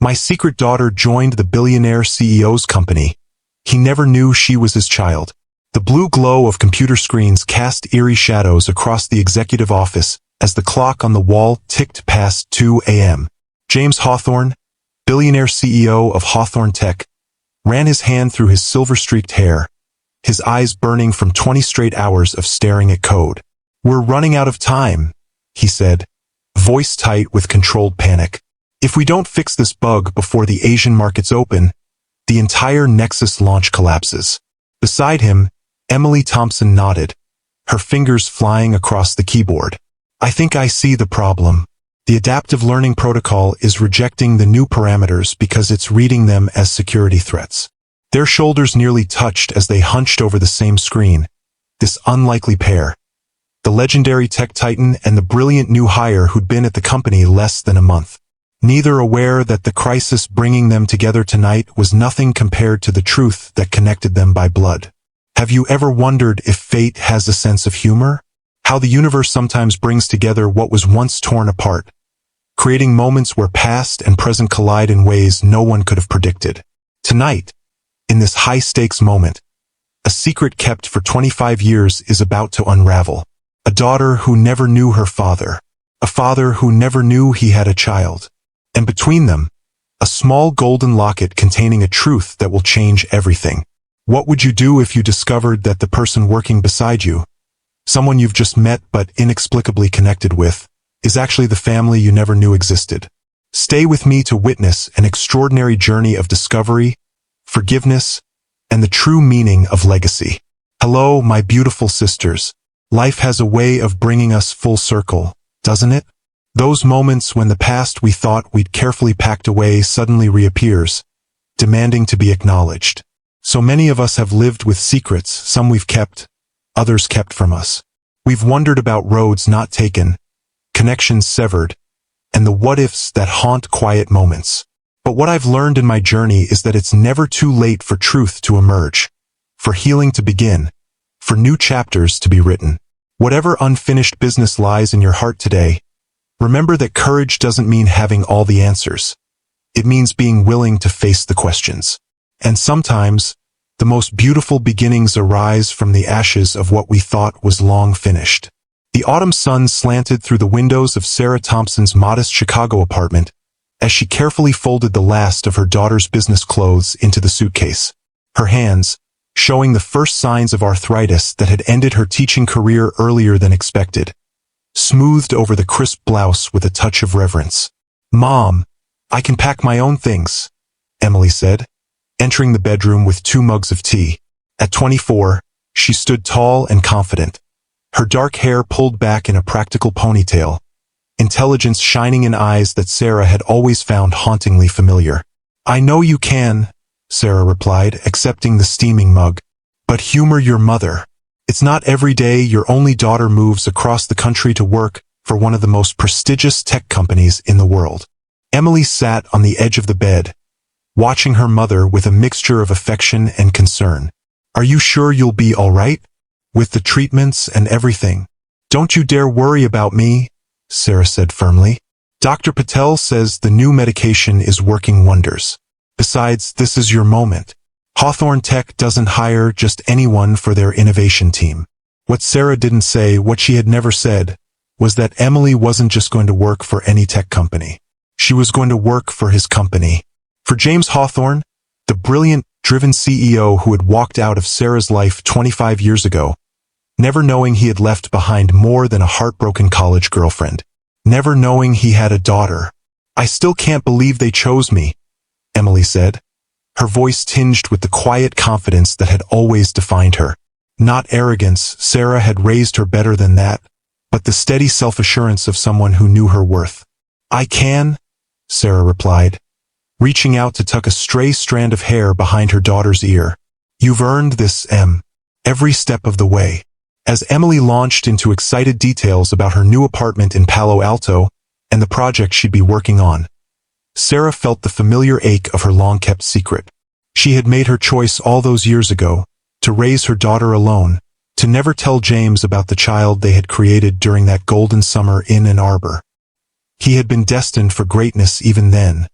My secret daughter joined the billionaire CEO's company. He never knew she was his child. The blue glow of computer screens cast eerie shadows across the executive office as the clock on the wall ticked past 2 a.m. James Hawthorne, billionaire CEO of Hawthorne Tech, ran his hand through his silver-streaked hair, his eyes burning from 20 straight hours of staring at code. "We're running out of time," he said, voice tight with controlled panic. "If we don't fix this bug before the Asian markets open, the entire Nexus launch collapses." Beside him, Emily Thompson nodded, her fingers flying across the keyboard. "I think I see the problem. The adaptive learning protocol is rejecting the new parameters because it's reading them as security threats." Their shoulders nearly touched as they hunched over the same screen. This unlikely pair, the legendary tech titan and the brilliant new hire who'd been at the company less than a month. Neither aware that the crisis bringing them together tonight was nothing compared to the truth that connected them by blood. Have you ever wondered if fate has a sense of humor? How the universe sometimes brings together what was once torn apart, creating moments where past and present collide in ways no one could have predicted. Tonight, in this high-stakes moment, a secret kept for 25 years is about to unravel. A daughter who never knew her father, a father who never knew he had a child, and between them, a small golden locket containing a truth that will change everything. What would you do if you discovered that the person working beside you, someone you've just met but inexplicably connected with, is actually the family you never knew existed? Stay with me to witness an extraordinary journey of discovery, forgiveness, and the true meaning of legacy. Hello, my beautiful sisters. Life has a way of bringing us full circle, doesn't it? Those moments when the past we thought we'd carefully packed away suddenly reappears, demanding to be acknowledged. So many of us have lived with secrets, some we've kept, others kept from us. We've wondered about roads not taken, connections severed, and the what-ifs that haunt quiet moments. But what I've learned in my journey is that it's never too late for truth to emerge, for healing to begin, for new chapters to be written. Whatever unfinished business lies in your heart today, remember that courage doesn't mean having all the answers. It means being willing to face the questions. And sometimes, the most beautiful beginnings arise from the ashes of what we thought was long finished. The autumn sun slanted through the windows of Sarah Thompson's modest Chicago apartment as she carefully folded the last of her daughter's business clothes into the suitcase. Her hands, showing the first signs of arthritis that had ended her teaching career earlier than expected, smoothed over the crisp blouse with a touch of reverence. "Mom, I can pack my own things," Emily said, entering the bedroom with 2 mugs of tea. At 24, she stood tall and confident, her dark hair pulled back in a practical ponytail, intelligence shining in eyes that Sarah had always found hauntingly familiar. "I know you can," Sarah replied, accepting the steaming mug. "But humor your mother. It's not every day your only daughter moves across the country to work for one of the most prestigious tech companies in the world." Emily sat on the edge of the bed, watching her mother with a mixture of affection and concern. "Are you sure you'll be all right? With the treatments and everything?" "Don't you dare worry about me," Sarah said firmly. "Dr. Patel says the new medication is working wonders. Besides, this is your moment. Hawthorne Tech doesn't hire just anyone for their innovation team." What Sarah didn't say, what she had never said, was that Emily wasn't just going to work for any tech company. She was going to work for his company. For James Hawthorne, the brilliant, driven CEO who had walked out of Sarah's life 25 years ago, never knowing he had left behind more than a heartbroken college girlfriend, never knowing he had a daughter. "I still can't believe they chose me," Emily said, her voice tinged with the quiet confidence that had always defined her. Not arrogance, Sarah had raised her better than that, but the steady self-assurance of someone who knew her worth. "I can," Sarah replied, reaching out to tuck a stray strand of hair behind her daughter's ear. "You've earned this, Em. Every step of the way." As Emily launched into excited details about her new apartment in Palo Alto and the project she'd be working on, Sarah felt the familiar ache of her long-kept secret. She had made her choice all those years ago, to raise her daughter alone, to never tell James about the child they had created during that golden summer in Ann Arbor. He had been destined for greatness even then.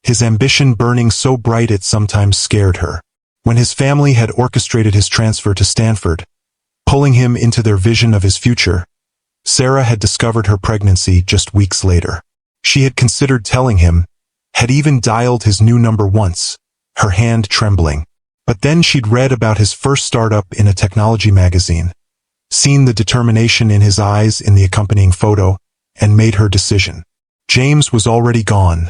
his ambition burning so bright it sometimes scared her. When his family had orchestrated his transfer to Stanford, pulling him into their vision of his future, Sarah had discovered her pregnancy just weeks later. She had considered telling him, had even dialed his new number once, her hand trembling. But then she'd read about his first startup in a technology magazine, seen the determination in his eyes in the accompanying photo, and made her decision. James was already gone,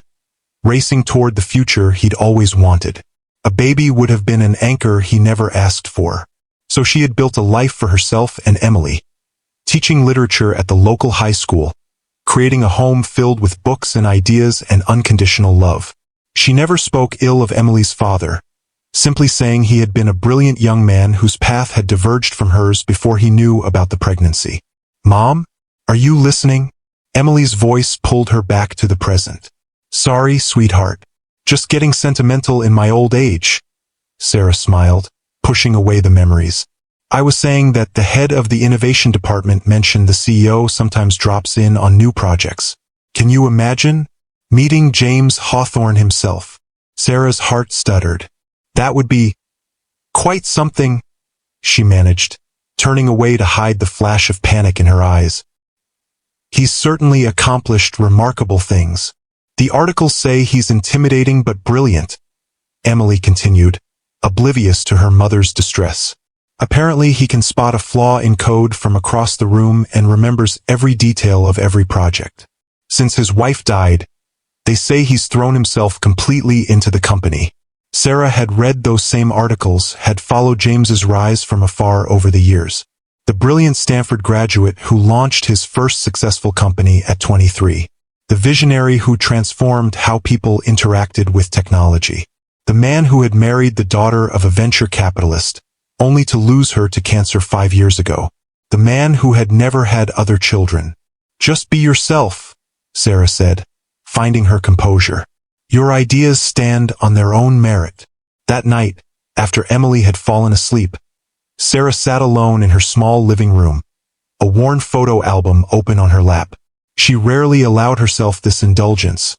racing toward the future he'd always wanted. A baby would have been an anchor he never asked for. So she had built a life for herself and Emily, teaching literature at the local high school, creating a home filled with books and ideas and unconditional love. She never spoke ill of Emily's father, simply saying he had been a brilliant young man whose path had diverged from hers before he knew about the pregnancy. "Mom? Are you listening?" Emily's voice pulled her back to the present. "Sorry, sweetheart. Just getting sentimental in my old age." Sarah smiled, pushing away the memories. "I was saying that the head of the innovation department mentioned the CEO sometimes drops in on new projects. Can you imagine? Meeting James Hawthorne himself." Sarah's heart stuttered. "That would be quite something," she managed, turning away to hide the flash of panic in her eyes. "He's certainly accomplished remarkable things. The articles say he's intimidating but brilliant," Emily continued, oblivious to her mother's distress. "Apparently he can spot a flaw in code from across the room and remembers every detail of every project. Since his wife died, they say he's thrown himself completely into the company." Sarah had read those same articles, had followed James's rise from afar over the years. The brilliant Stanford graduate who launched his first successful company at 23. The visionary who transformed how people interacted with technology. The man who had married the daughter of a venture capitalist, only to lose her to cancer 5 years ago. The man who had never had other children. "Just be yourself," Sarah said, finding her composure. "Your ideas stand on their own merit." That night, after Emily had fallen asleep, Sarah sat alone in her small living room, a worn photo album open on her lap. She rarely allowed herself this indulgence,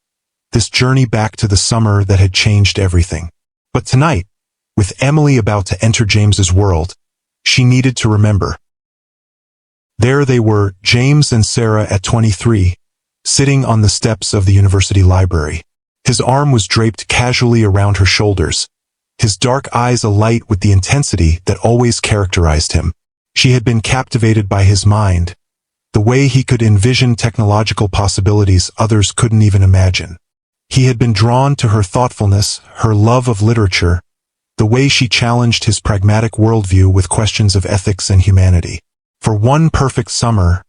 this journey back to the summer that had changed everything. But tonight, with Emily about to enter James's world, she needed to remember. There they were, James and Sarah at 23, sitting on the steps of the university library. His arm was draped casually around her shoulders, his dark eyes alight with the intensity that always characterized him. She had been captivated by his mind, the way he could envision technological possibilities others couldn't even imagine. He had been drawn to her thoughtfulness, her love of literature, the way she challenged his pragmatic worldview with questions of ethics and humanity. For one perfect summer,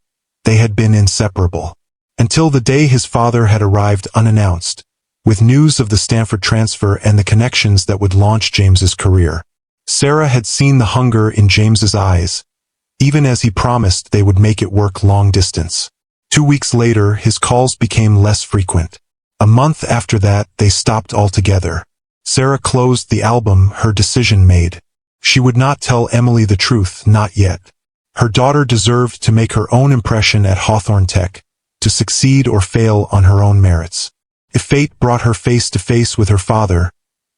they had been inseparable. Until the day his father had arrived unannounced, with news of the Stanford transfer and the connections that would launch James's career. Sarah had seen the hunger in James's eyes, even as he promised they would make it work long distance. 2 weeks later, his calls became less frequent. A month after that, they stopped altogether. Sarah closed the album, her decision made. She would not tell Emily the truth, not yet. Her daughter deserved to make her own impression at Hawthorne Tech, to succeed or fail on her own merits. If fate brought her face to face with her father,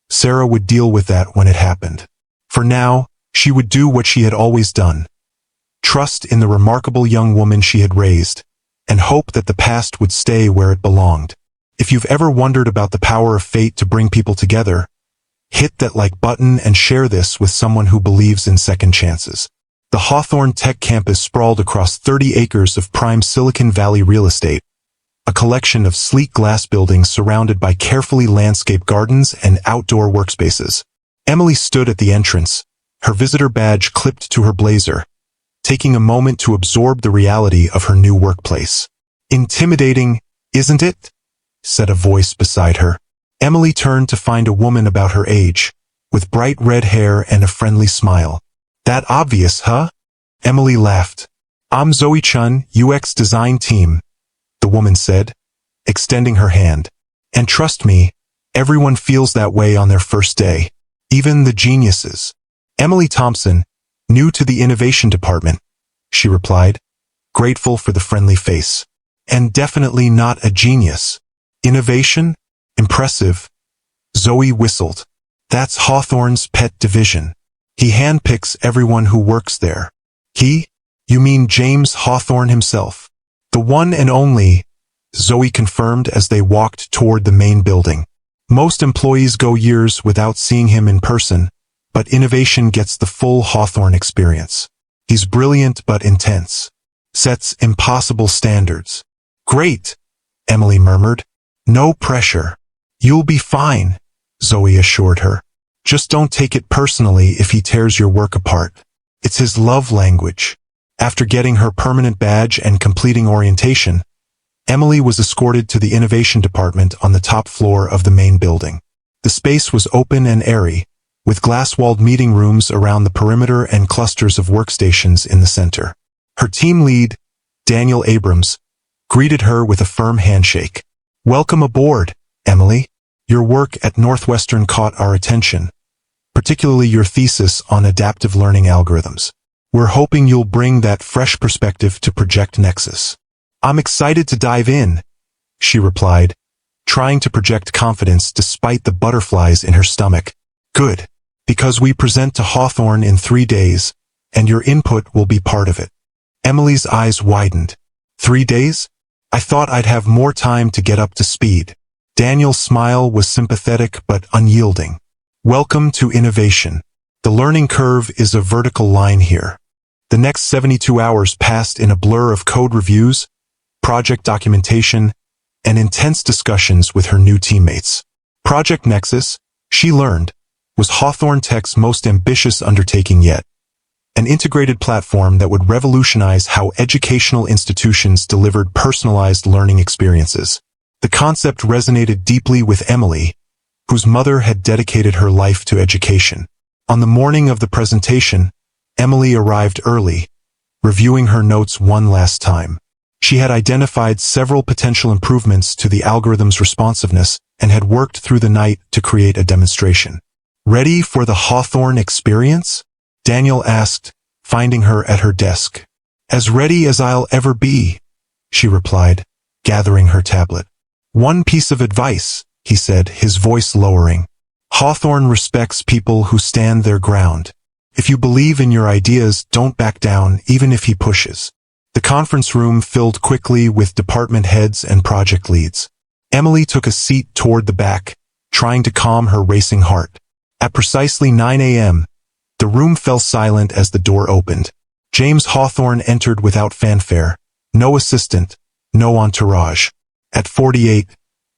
Sarah would deal with that when it happened. For now, she would do what she had always done. Trust in the remarkable young woman she had raised, and hope that the past would stay where it belonged. If you've ever wondered about the power of fate to bring people together, hit that like button and share this with someone who believes in second chances. The Hawthorne Tech campus sprawled across 30 acres of prime Silicon Valley real estate, a collection of sleek glass buildings surrounded by carefully landscaped gardens and outdoor workspaces. Emily stood at the entrance, her visitor badge clipped to her blazer, taking a moment to absorb the reality of her new workplace. "Intimidating, isn't it?" said a voice beside her. Emily turned to find a woman about her age, with bright red hair and a friendly smile. "That obvious, huh?" Emily laughed. "I'm Zoe Chun, UX design team," the woman said, extending her hand. "And trust me, everyone feels that way on their first day, even the geniuses." "Emily Thompson, new to the innovation department," she replied, grateful for the friendly face. "And definitely not a genius. Innovation? Impressive," Zoe whistled. That's Hawthorne's pet division. He handpicks everyone who works there. He? You mean James Hawthorne himself? The one and only, Zoe confirmed as they walked toward the main building. Most employees go years without seeing him in person, but innovation gets the full Hawthorne experience. He's brilliant but intense. Sets impossible standards. Great, Emily murmured. No pressure. You'll be fine, Zoe assured her. Just don't take it personally if he tears your work apart. It's his love language. After getting her permanent badge and completing orientation, Emily was escorted to the innovation department on the top floor of the main building. The space was open and airy, with glass-walled meeting rooms around the perimeter and clusters of workstations in the center. Her team lead, Daniel Abrams, greeted her with a firm handshake. Welcome aboard, Emily. Your work at Northwestern caught our attention, particularly your thesis on adaptive learning algorithms. We're hoping you'll bring that fresh perspective to Project Nexus. I'm excited to dive in, she replied, trying to project confidence despite the butterflies in her stomach. Good, because we present to Hawthorne in 3 days, and your input will be part of it. Emily's eyes widened. 3 days? I thought I'd have more time to get up to speed. Daniel's smile was sympathetic but unyielding. Welcome to innovation. The learning curve is a vertical line here. The next 72 hours passed in a blur of code reviews, project documentation, and intense discussions with her new teammates. Project Nexus, she learned, was Hawthorne Tech's most ambitious undertaking yet. An integrated platform that would revolutionize how educational institutions delivered personalized learning experiences. The concept resonated deeply with Emily, whose mother had dedicated her life to education. On the morning of the presentation, Emily arrived early, reviewing her notes one last time. She had identified several potential improvements to the algorithm's responsiveness and had worked through the night to create a demonstration. Ready for the Hawthorne experience? Daniel asked, finding her at her desk. As ready as I'll ever be, she replied, gathering her tablet. One piece of advice, he said, his voice lowering. Hawthorne respects people who stand their ground. If you believe in your ideas, don't back down, even if he pushes. The conference room filled quickly with department heads and project leads. Emily took a seat toward the back, trying to calm her racing heart. At precisely 9 a.m., the room fell silent as the door opened. James Hawthorne entered without fanfare. No assistant, no entourage. At 48,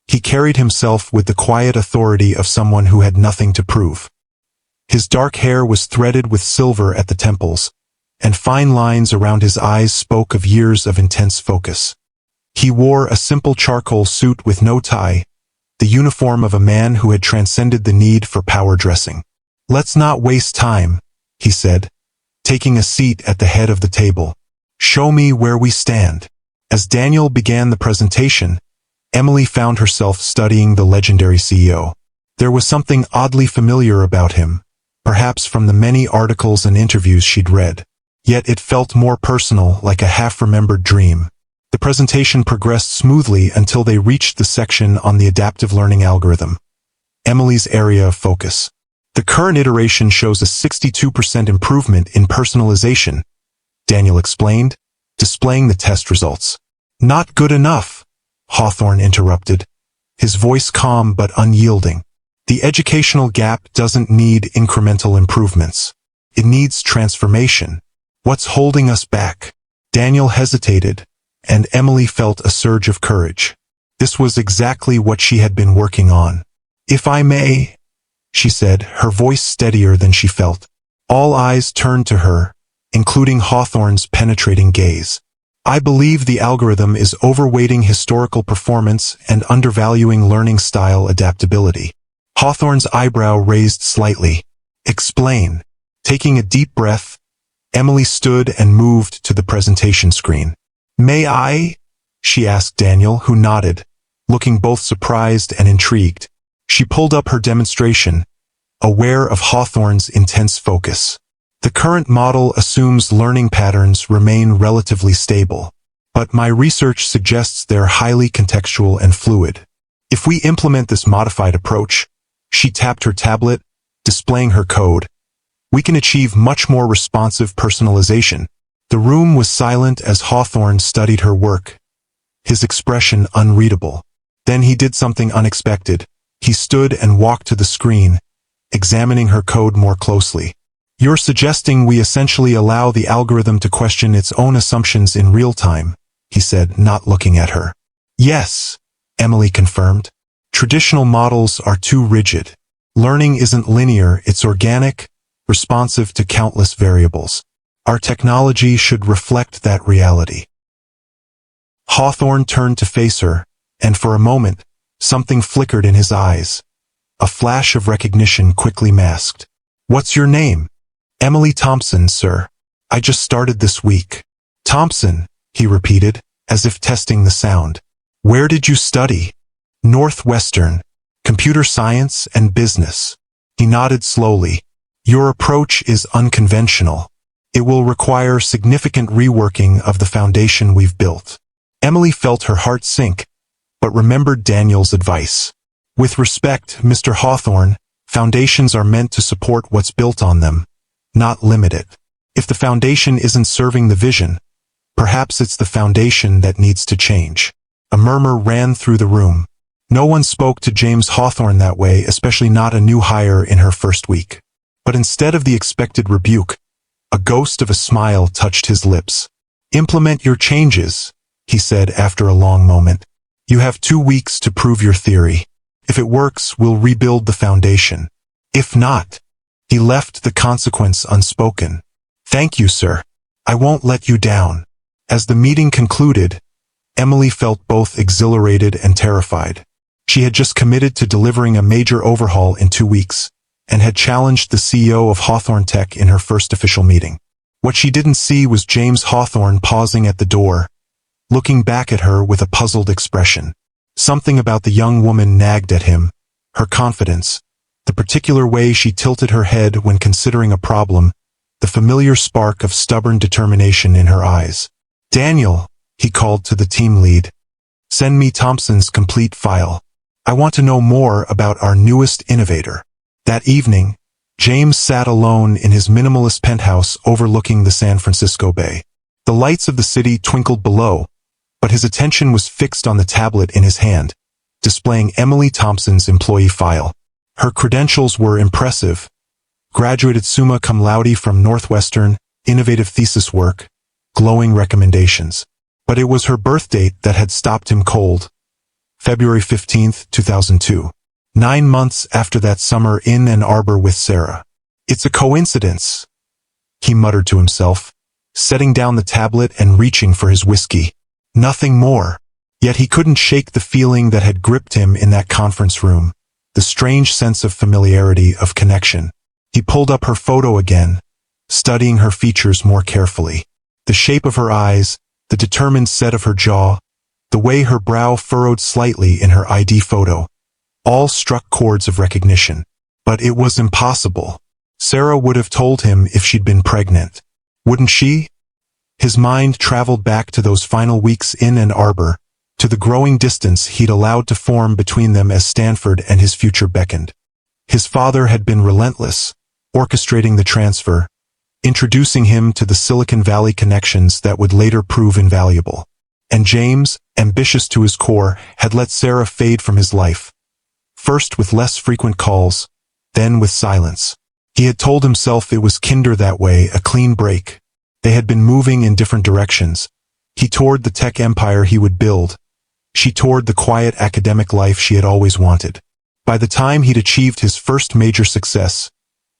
he carried himself with the quiet authority of someone who had nothing to prove. His dark hair was threaded with silver at the temples, and fine lines around his eyes spoke of years of intense focus. He wore a simple charcoal suit with no tie, the uniform of a man who had transcended the need for power dressing. Let's not waste time, he said, taking a seat at the head of the table. Show me where we stand. As Daniel began the presentation, Emily found herself studying the legendary CEO. There was something oddly familiar about him, perhaps from the many articles and interviews she'd read. Yet it felt more personal, like a half-remembered dream. The presentation progressed smoothly until they reached the section on the adaptive learning algorithm, Emily's area of focus. The current iteration shows a 62% improvement in personalization, Daniel explained, displaying the test results. Not good enough, Hawthorne interrupted, his voice calm but unyielding. The educational gap doesn't need incremental improvements. It needs transformation. What's holding us back? Daniel hesitated, and Emily felt a surge of courage. This was exactly what she had been working on. If I may, she said, her voice steadier than she felt. All eyes turned to her, including Hawthorne's penetrating gaze. I believe the algorithm is overweighting historical performance and undervaluing learning style adaptability. Hawthorne's eyebrow raised slightly. Explain. Taking a deep breath, Emily stood and moved to the presentation screen. May I? She asked Daniel, who nodded, looking both surprised and intrigued. She pulled up her demonstration, aware of Hawthorne's intense focus. The current model assumes learning patterns remain relatively stable, but my research suggests they're highly contextual and fluid. If we implement this modified approach, She tapped her tablet, displaying her code. We can achieve much more responsive personalization. The room was silent as Hawthorne studied her work, his expression unreadable. Then he did something unexpected. He stood and walked to the screen, examining her code more closely. You're suggesting we essentially allow the algorithm to question its own assumptions in real time, he said, not looking at her. Yes, Emily confirmed. Traditional models are too rigid. Learning isn't linear, it's organic, responsive to countless variables. Our technology should reflect that reality. Hawthorne turned to face her, and for a moment, something flickered in his eyes. A flash of recognition quickly masked. What's your name? Emily Thompson, sir. I just started this week. Thompson, he repeated, as if testing the sound. Where did you study? Northwestern. Computer science and business. He nodded slowly. Your approach is unconventional. It will require significant reworking of the foundation we've built. Emily felt her heart sink, but remembered Daniel's advice. With respect, Mr. Hawthorne, foundations are meant to support what's built on them, not limit it. If the foundation isn't serving the vision, perhaps it's the foundation that needs to change. A murmur ran through the room. No one spoke to James Hawthorne that way, especially not a new hire in her first week. But instead of the expected rebuke, a ghost of a smile touched his lips. Implement your changes, he said after a long moment. You have 2 weeks to prove your theory. If it works, we'll rebuild the foundation. If not, he left the consequence unspoken. Thank you, sir. I won't let you down. As the meeting concluded, Emily felt both exhilarated and terrified. She had just committed to delivering a major overhaul in 2 weeks, and had challenged the CEO of Hawthorne Tech in her first official meeting. What she didn't see was James Hawthorne pausing at the door, looking back at her with a puzzled expression. Something about the young woman nagged at him, her confidence, the particular way she tilted her head when considering a problem, the familiar spark of stubborn determination in her eyes. Daniel, he called to the team lead. Send me Thompson's complete file. I want to know more about our newest innovator. That evening, James sat alone in his minimalist penthouse overlooking the San Francisco Bay. The lights of the city twinkled below, but his attention was fixed on the tablet in his hand, displaying Emily Thompson's employee file. Her credentials were impressive. Graduated summa cum laude from Northwestern, innovative thesis work, glowing recommendations. But it was her birth date that had stopped him cold. February 15, 2002. 9 months after that summer in Ann Arbor with Sarah. It's a coincidence, he muttered to himself, setting down the tablet and reaching for his whiskey. Nothing more. Yet he couldn't shake the feeling that had gripped him in that conference room, the strange sense of familiarity, of connection. He pulled up her photo again, studying her features more carefully. The shape of her eyes, the determined set of her jaw, the way her brow furrowed slightly in her ID photo, all struck chords of recognition. But it was impossible. Sarah would have told him if she'd been pregnant. Wouldn't she? His mind traveled back to those final weeks in Ann Arbor, to the growing distance he'd allowed to form between them as Stanford and his future beckoned. His father had been relentless, orchestrating the transfer, introducing him to the Silicon Valley connections that would later prove invaluable. And James, ambitious to his core, had let Sarah fade from his life. First with less frequent calls, then with silence. He had told himself it was kinder that way, a clean break. They had been moving in different directions. He toward the tech empire he would build. She toward the quiet academic life she had always wanted. By the time he'd achieved his first major success,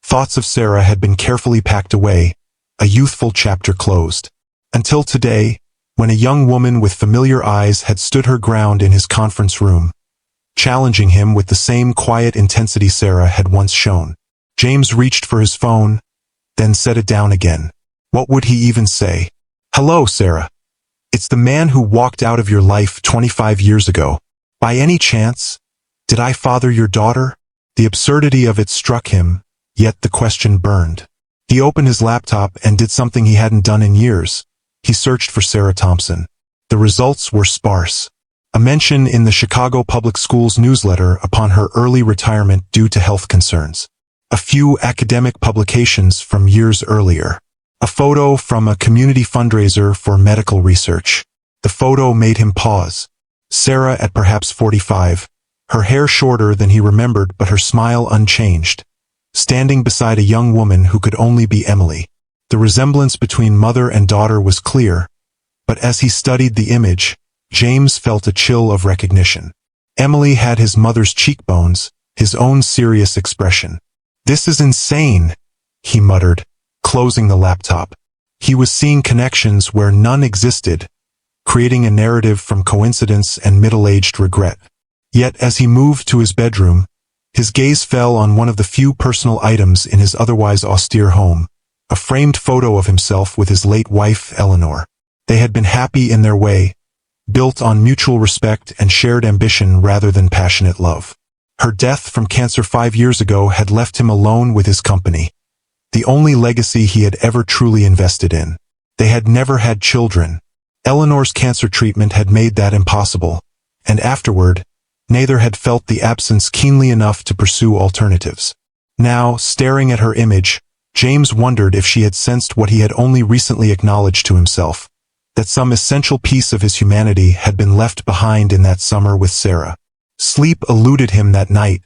thoughts of Sarah had been carefully packed away, a youthful chapter closed. Until today, when a young woman with familiar eyes had stood her ground in his conference room, challenging him with the same quiet intensity Sarah had once shown. James reached for his phone, then set it down again. What would he even say? Hello, Sarah. It's the man who walked out of your life 25 years ago. By any chance, did I father your daughter? The absurdity of it struck him, yet the question burned. He opened his laptop and did something he hadn't done in years. He searched for Sarah Thompson. The results were sparse. a mention in the Chicago Public Schools newsletter upon her early retirement due to health concerns, a few academic publications from years earlier, a photo from a community fundraiser for medical research. The photo made him pause. Sarah at perhaps 45, her hair shorter than he remembered but her smile unchanged, standing beside a young woman who could only be Emily. The resemblance between mother and daughter was clear, but as he studied the image, James felt a chill of recognition. Emily had his mother's cheekbones, his own serious expression. "This is insane," he muttered, closing the laptop. He was seeing connections where none existed, creating a narrative from coincidence and middle-aged regret. Yet as he moved to his bedroom, his gaze fell on one of the few personal items in his otherwise austere home, a framed photo of himself with his late wife, Eleanor. They had been happy in their way, built on mutual respect and shared ambition rather than passionate love. Her death from cancer 5 years ago had left him alone with his company, the only legacy he had ever truly invested in. They had never had children. Eleanor's cancer treatment had made that impossible, and afterward, neither had felt the absence keenly enough to pursue alternatives. Now, staring at her image, James wondered if she had sensed what he had only recently acknowledged to himself, that some essential piece of his humanity had been left behind in that summer with Sarah. Sleep eluded him that night,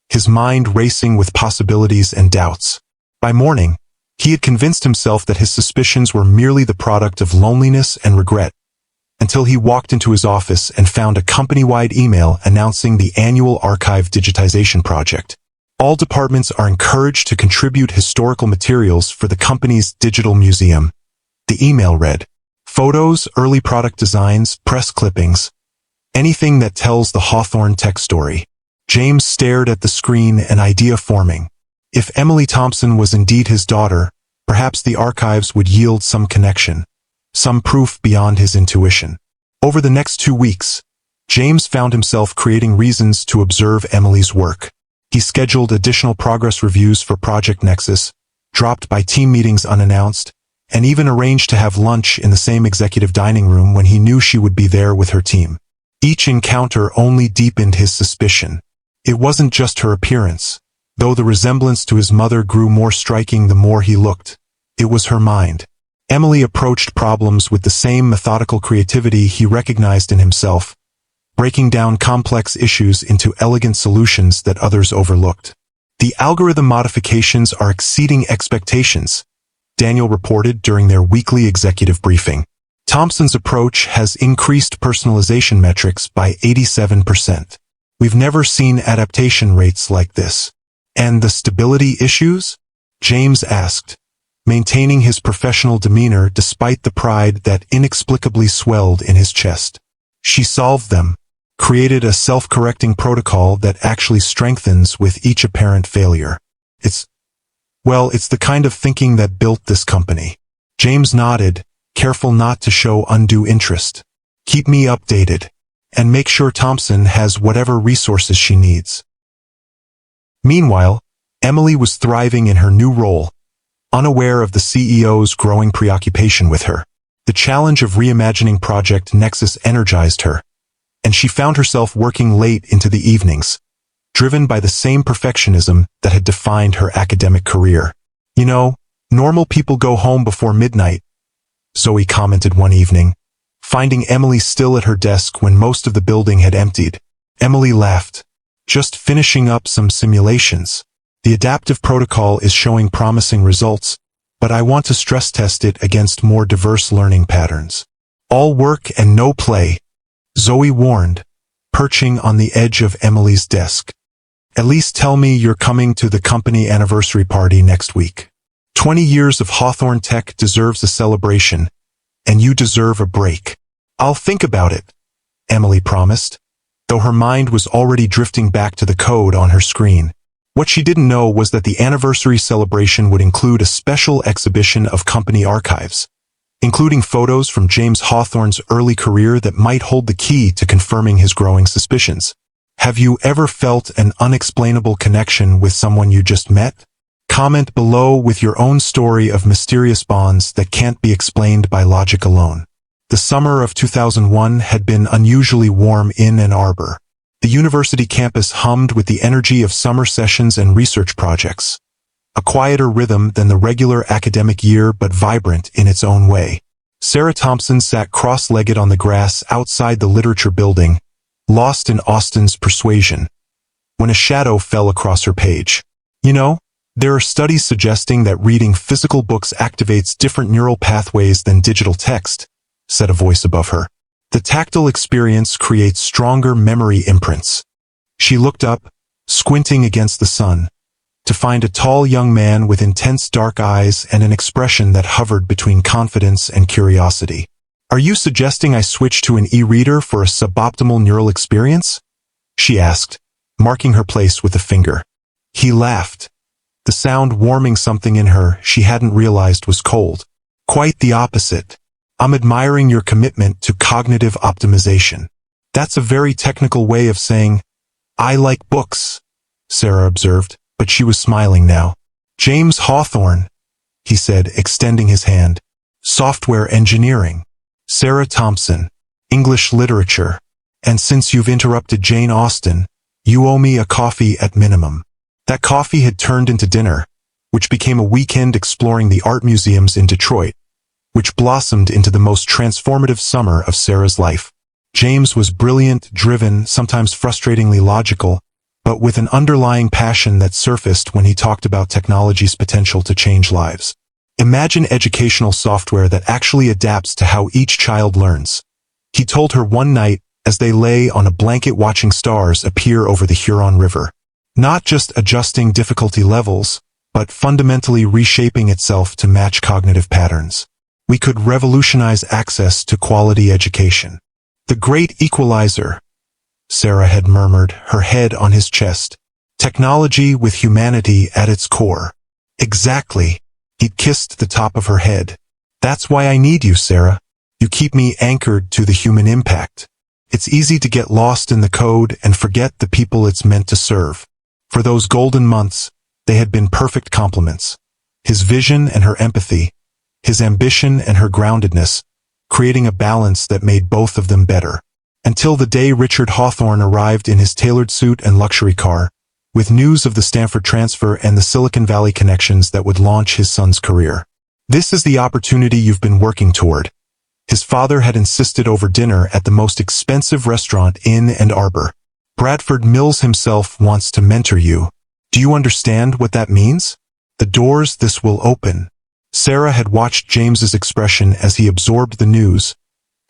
his mind racing with possibilities and doubts. By morning, he had convinced himself that his suspicions were merely the product of loneliness and regret, until he walked into his office and found a company-wide email announcing the annual archive digitization project. All departments are encouraged to contribute historical materials for the company's digital museum. The email read, "Photos, early product designs, press clippings, anything that tells the Hawthorne Tech story." James stared at the screen, an idea forming. If Emily Thompson was indeed his daughter, perhaps the archives would yield some connection, some proof beyond his intuition. Over the next 2 weeks, James found himself creating reasons to observe Emily's work. He scheduled additional progress reviews for Project Nexus, dropped by team meetings unannounced, and even arranged to have lunch in the same executive dining room when he knew she would be there with her team. Each encounter only deepened his suspicion. It wasn't just her appearance. Though the resemblance to his mother grew more striking the more he looked, it was her mind. Emily approached problems with the same methodical creativity he recognized in himself, breaking down complex issues into elegant solutions that others overlooked. "The algorithm modifications are exceeding expectations," Daniel reported during their weekly executive briefing. "Thompson's approach has increased personalization metrics by 87%. We've never seen adaptation rates like this." "And the stability issues?" James asked, maintaining his professional demeanor despite the pride that inexplicably swelled in his chest. "She solved them, created a self-correcting protocol that actually strengthens with each apparent failure. It's the kind of thinking that built this company." James nodded, careful not to show undue interest. "Keep me updated, and make sure Thompson has whatever resources she needs." Meanwhile, Emily was thriving in her new role, unaware of the CEO's growing preoccupation with her. The challenge of reimagining Project Nexus energized her, and she found herself working late into the evenings, driven by the same perfectionism that had defined her academic career. "You know, normal people go home before midnight," Zoe commented one evening, finding Emily still at her desk when most of the building had emptied. Emily laughed. "Just finishing up some simulations. The adaptive protocol is showing promising results, but I want to stress test it against more diverse learning patterns." "All work and no play," Zoe warned, perching on the edge of Emily's desk. "At least tell me you're coming to the company anniversary party next week. 20 years of Hawthorne Tech deserves a celebration, and you deserve a break." "I'll think about it," Emily promised, though her mind was already drifting back to the code on her screen. What she didn't know was that the anniversary celebration would include a special exhibition of company archives, including photos from James Hawthorne's early career that might hold the key to confirming his growing suspicions. Have you ever felt an unexplainable connection with someone you just met? Comment below with your own story of mysterious bonds that can't be explained by logic alone. The summer of 2001 had been unusually warm in Ann Arbor. The university campus hummed with the energy of summer sessions and research projects. A quieter rhythm than the regular academic year, but vibrant in its own way. Sarah Thompson sat cross-legged on the grass outside the literature building, lost in Austen's Persuasion, when a shadow fell across her page. You know, there are studies suggesting that reading physical books activates different neural pathways than digital text, said a voice above her. The tactile experience creates stronger memory imprints. She looked up, squinting against the sun, to find a tall young man with intense dark eyes and an expression that hovered between confidence and curiosity. Are you suggesting I switch to an e-reader for a suboptimal neural experience? She asked, marking her place with a finger. He laughed, the sound warming something in her she hadn't realized was cold. Quite the opposite. I'm admiring your commitment to cognitive optimization. That's a very technical way of saying, I like books, Sarah observed, but she was smiling now. James Hawthorne, he said, extending his hand. Software engineering. Sarah Thompson, English literature. And since you've interrupted Jane Austen, you owe me a coffee at minimum. That coffee had turned into dinner, which became a weekend exploring the art museums in Detroit, which blossomed into the most transformative summer of Sarah's life. James was brilliant, driven, sometimes frustratingly logical, but with an underlying passion that surfaced when he talked about technology's potential to change lives. Imagine educational software that actually adapts to how each child learns. He told her one night as they lay on a blanket watching stars appear over the Huron River. Not just adjusting difficulty levels, but fundamentally reshaping itself to match cognitive patterns. We could revolutionize access to quality education. The great equalizer, Sarah had murmured, her head on his chest. Technology with humanity at its core. Exactly. He'd kissed the top of her head. That's why I need you, Sarah. You keep me anchored to the human impact. It's easy to get lost in the code and forget the people it's meant to serve. For those golden months, they had been perfect complements. His vision and her empathy, his ambition and her groundedness, creating a balance that made both of them better. Until the day Richard Hawthorne arrived in his tailored suit and luxury car, with news of the Stanford transfer and the Silicon Valley connections that would launch his son's career. This is the opportunity you've been working toward. His father had insisted over dinner at the most expensive restaurant in Ann Arbor. Bradford Mills himself wants to mentor you. Do you understand what that means? The doors this will open. Sarah had watched James's expression as he absorbed the news,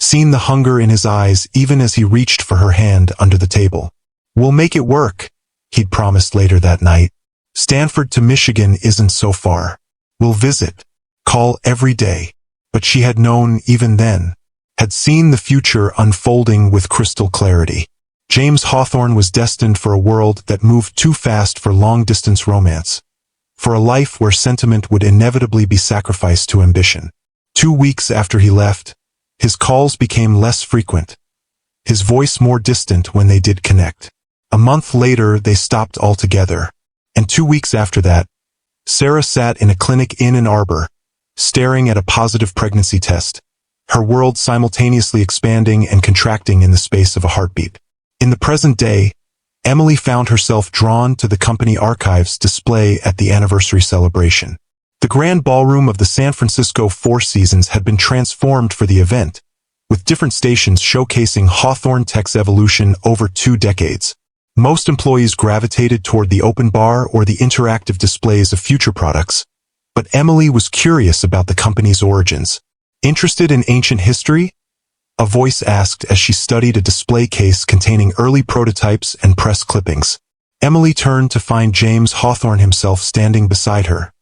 seen the hunger in his eyes even as he reached for her hand under the table. We'll make it work, he'd promised later that night. Stanford to Michigan isn't so far. We'll visit. Call every day. But she had known even then, had seen the future unfolding with crystal clarity. James Hawthorne was destined for a world that moved too fast for long-distance romance, for a life where sentiment would inevitably be sacrificed to ambition. 2 weeks after he left, his calls became less frequent, his voice more distant when they did connect. A month later, they stopped altogether. And 2 weeks after that, Sarah sat in a clinic in Ann Arbor, staring at a positive pregnancy test, her world simultaneously expanding and contracting in the space of a heartbeat. In the present day, Emily found herself drawn to the company archives display at the anniversary celebration. The grand ballroom of the San Francisco Four Seasons had been transformed for the event, with different stations showcasing Hawthorne Tech's evolution over 2 decades. Most employees gravitated toward the open bar or the interactive displays of future products, but Emily was curious about the company's origins. Interested in ancient history? A voice asked as she studied a display case containing early prototypes and press clippings. Emily turned to find James Hawthorne himself standing beside her,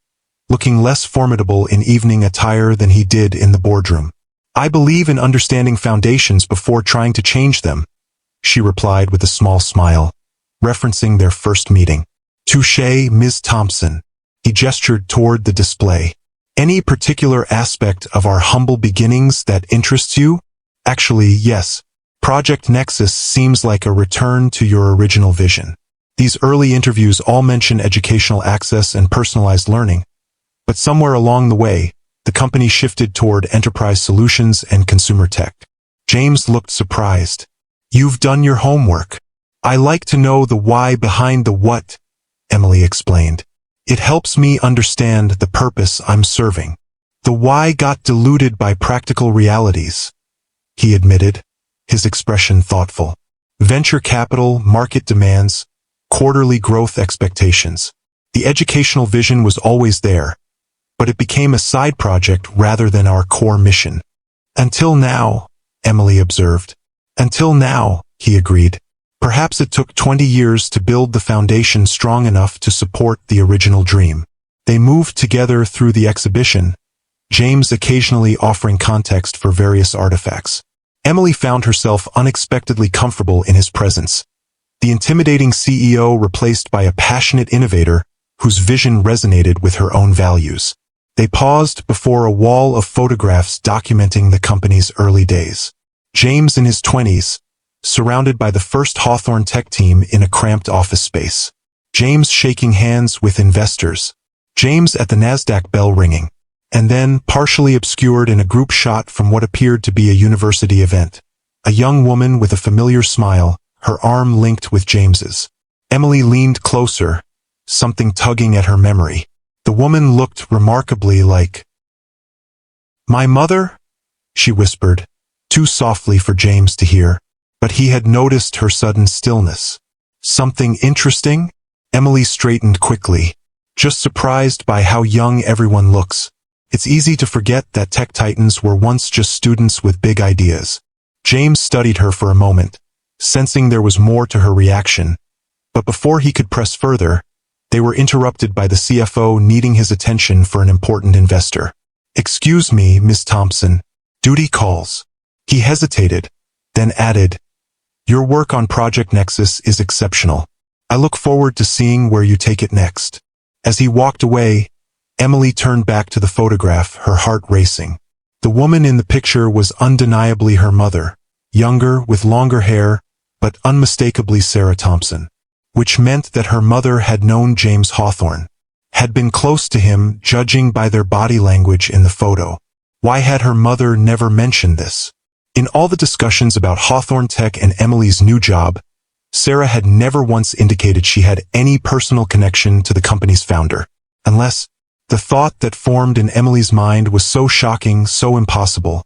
looking less formidable in evening attire than he did in the boardroom. I believe in understanding foundations before trying to change them, she replied with a small smile, referencing their first meeting. Touché, Ms. Thompson. He gestured toward the display. Any particular aspect of our humble beginnings that interests you? Actually, yes. Project Nexus seems like a return to your original vision. These early interviews all mention educational access and personalized learning, but somewhere along the way, the the company shifted toward enterprise solutions and consumer tech. James looked surprised. "You've done your homework. I like to know the why behind the what," Emily explained. "It helps me understand the purpose I'm serving." "The why got diluted by practical realities," he admitted, his expression thoughtful. "Venture capital, market demands, quarterly growth expectations. The educational vision was always there, but it became a side project rather than our core mission." "Until now," Emily observed. "Until now," he agreed. "Perhaps it took 20 years to build the foundation strong enough to support the original dream." They moved together through the exhibition, James occasionally offering context for various artifacts. Emily found herself unexpectedly comfortable in his presence. The intimidating CEO replaced by a passionate innovator whose vision resonated with her own values. They paused before a wall of photographs documenting the company's early days. James in his 20s, surrounded by the first Hawthorne Tech team in a cramped office space. James shaking hands with investors. James at the NASDAQ bell ringing. And then, partially obscured in a group shot from what appeared to be a university event, a young woman with a familiar smile, her arm linked with James's. Emily leaned closer, something tugging at her memory. The woman looked remarkably like "My mother?" she whispered, too softly for James to hear, but he had noticed her sudden stillness. "Something interesting?" Emily straightened quickly, just surprised by how young everyone looks. It's easy to forget that tech titans were once just students with big ideas. James studied her for a moment, sensing there was more to her reaction. But before he could press further, they were interrupted by the CFO needing his attention for an important investor. "Excuse me, Miss Thompson. Duty calls." He hesitated, then added, "Your work on Project Nexus is exceptional. I look forward to seeing where you take it next." As he walked away, Emily turned back to the photograph, her heart racing. The woman in the picture was undeniably her mother, younger, with longer hair, but unmistakably Sarah Thompson, which meant that her mother had known James Hawthorne, had been close to him, judging by their body language in the photo. Why had her mother never mentioned this? In all the discussions about Hawthorne Tech and Emily's new job, Sarah had never once indicated she had any personal connection to the company's founder, unless the thought that formed in Emily's mind was so shocking, so impossible,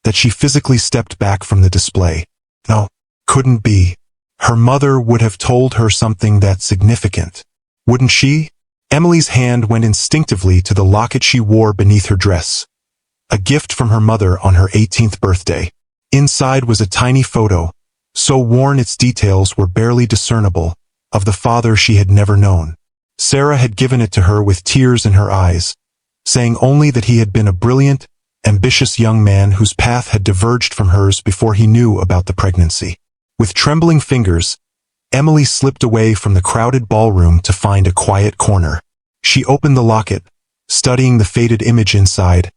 that she physically stepped back from the display. No, couldn't be. Her mother would have told her something that significant. Wouldn't she? Emily's hand went instinctively to the locket she wore beneath her dress. A gift from her mother on her 18th birthday. Inside was a tiny photo, so worn its details were barely discernible, of the father she had never known. Sarah had given it to her with tears in her eyes, saying only that he had been a brilliant, ambitious young man whose path had diverged from hers before he knew about the pregnancy. With trembling fingers, Emily slipped away from the crowded ballroom to find a quiet corner. She opened the locket, studying the faded image inside,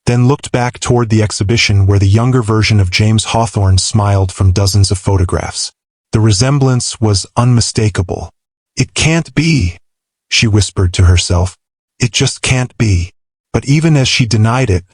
then looked back toward the exhibition where the younger version of James Hawthorne smiled from dozens of photographs. The resemblance was unmistakable. "It can't be," she whispered to herself. "It just can't be." But even as she denied it,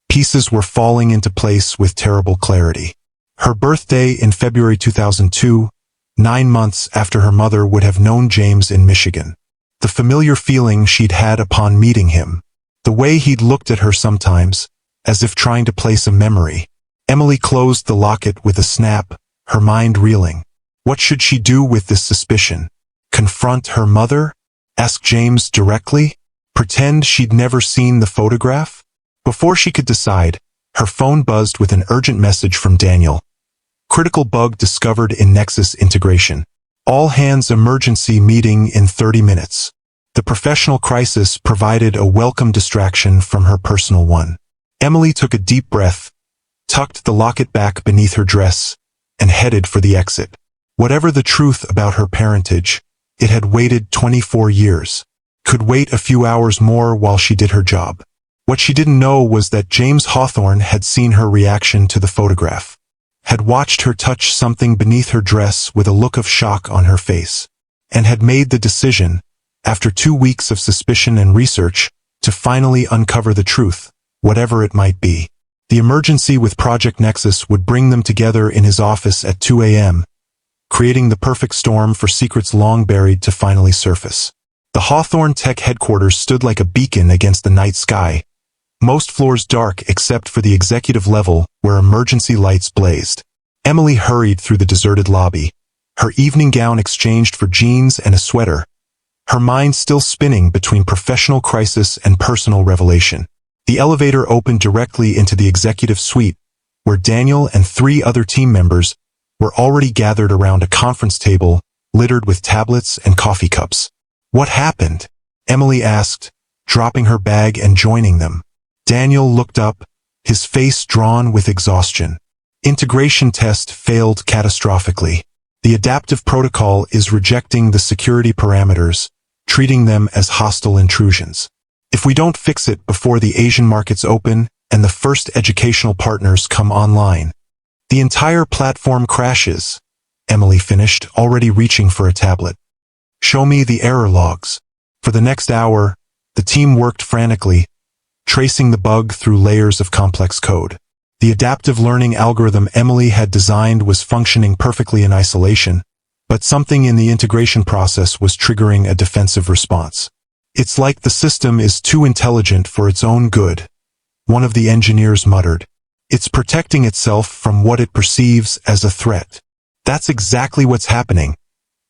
pieces were falling into place with terrible clarity. Her birthday in February 2002, 9 months after her mother would have known James in Michigan. The familiar feeling she'd had upon meeting him. The way he'd looked at her sometimes, as if trying to place a memory. Emily closed the locket with a snap, her mind reeling. What should she do with this suspicion? Confront her mother? Ask James directly? Pretend she'd never seen the photograph? Before she could decide, her phone buzzed with an urgent message from Daniel. Critical bug discovered in Nexus integration. All hands emergency meeting in 30 minutes. The professional crisis provided a welcome distraction from her personal one. Emily took a deep breath, tucked the locket back beneath her dress, and headed for the exit. Whatever the truth about her parentage, it had waited 24 years. Could wait a few hours more while she did her job. What she didn't know was that James Hawthorne had seen her reaction to the photograph, had watched her touch something beneath her dress with a look of shock on her face, and had made the decision, after 2 weeks of suspicion and research, to finally uncover the truth. whatever it might be. The emergency with Project Nexus would bring them together in his office at 2 a.m., creating the perfect storm for secrets long buried to finally surface. The Hawthorne Tech headquarters stood like a beacon against the night sky, most floors dark except for the executive level where emergency lights blazed. Emily hurried through the deserted lobby, her evening gown exchanged for jeans and a sweater, her mind still spinning between professional crisis and personal revelation. The elevator opened directly into the executive suite, where Daniel and 3 other team members were already gathered around a conference table littered with tablets and coffee cups. "What happened?" Emily asked, dropping her bag and joining them. Daniel looked up, his face drawn with exhaustion. Integration test failed catastrophically. The adaptive protocol is rejecting the security parameters, treating them as hostile intrusions. If we don't fix it before the Asian markets open and the first educational partners come online, the entire platform crashes, Emily finished, already reaching for a tablet. "Show me the error logs." For the next hour, the team worked frantically, tracing the bug through layers of complex code. The adaptive learning algorithm Emily had designed was functioning perfectly in isolation, but something in the integration process was triggering a defensive response. "It's like the system is too intelligent for its own good," one of the engineers muttered. "It's protecting itself from what it perceives as a threat." That's exactly what's happening,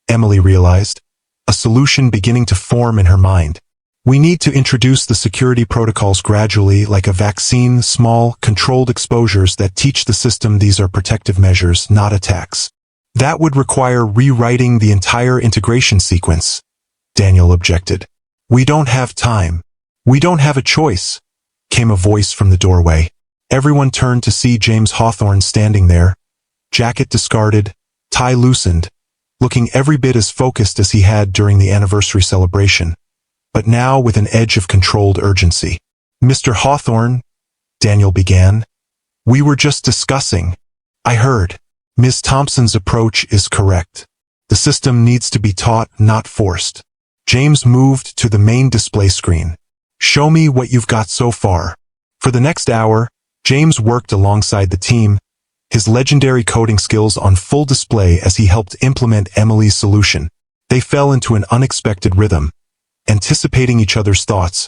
Emily realized, a solution beginning to form in her mind. "We need to introduce the security protocols gradually, like a vaccine, small, controlled exposures that teach the system these are protective measures, not attacks." "That would require rewriting the entire integration sequence," Daniel objected. "We don't have time. We don't have a choice," came a voice from the doorway. Everyone turned to see James Hawthorne standing there, jacket discarded, tie loosened, looking every bit as focused as he had during the anniversary celebration, but now with an edge of controlled urgency. "Mr. Hawthorne," Daniel began, "we were just discussing. I heard. Ms. Thompson's approach is correct. The system needs to be taught, not forced." James moved to the main display screen. "Show me what you've got so far." For the next hour, James worked alongside the team, his legendary coding skills on full display as he helped implement Emily's solution. They fell into an unexpected rhythm, anticipating each other's thoughts,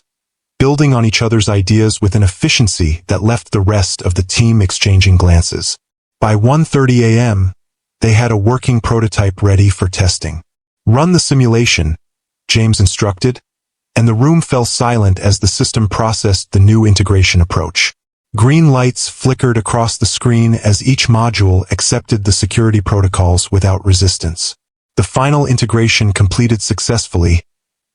building on each other's ideas with an efficiency that left the rest of the team exchanging glances. By 1:30 a.m., they had a working prototype ready for testing. "Run the simulation," James instructed, and the room fell silent as the system processed the new integration approach. Green lights flickered across the screen as each module accepted the security protocols without resistance. The final integration completed successfully,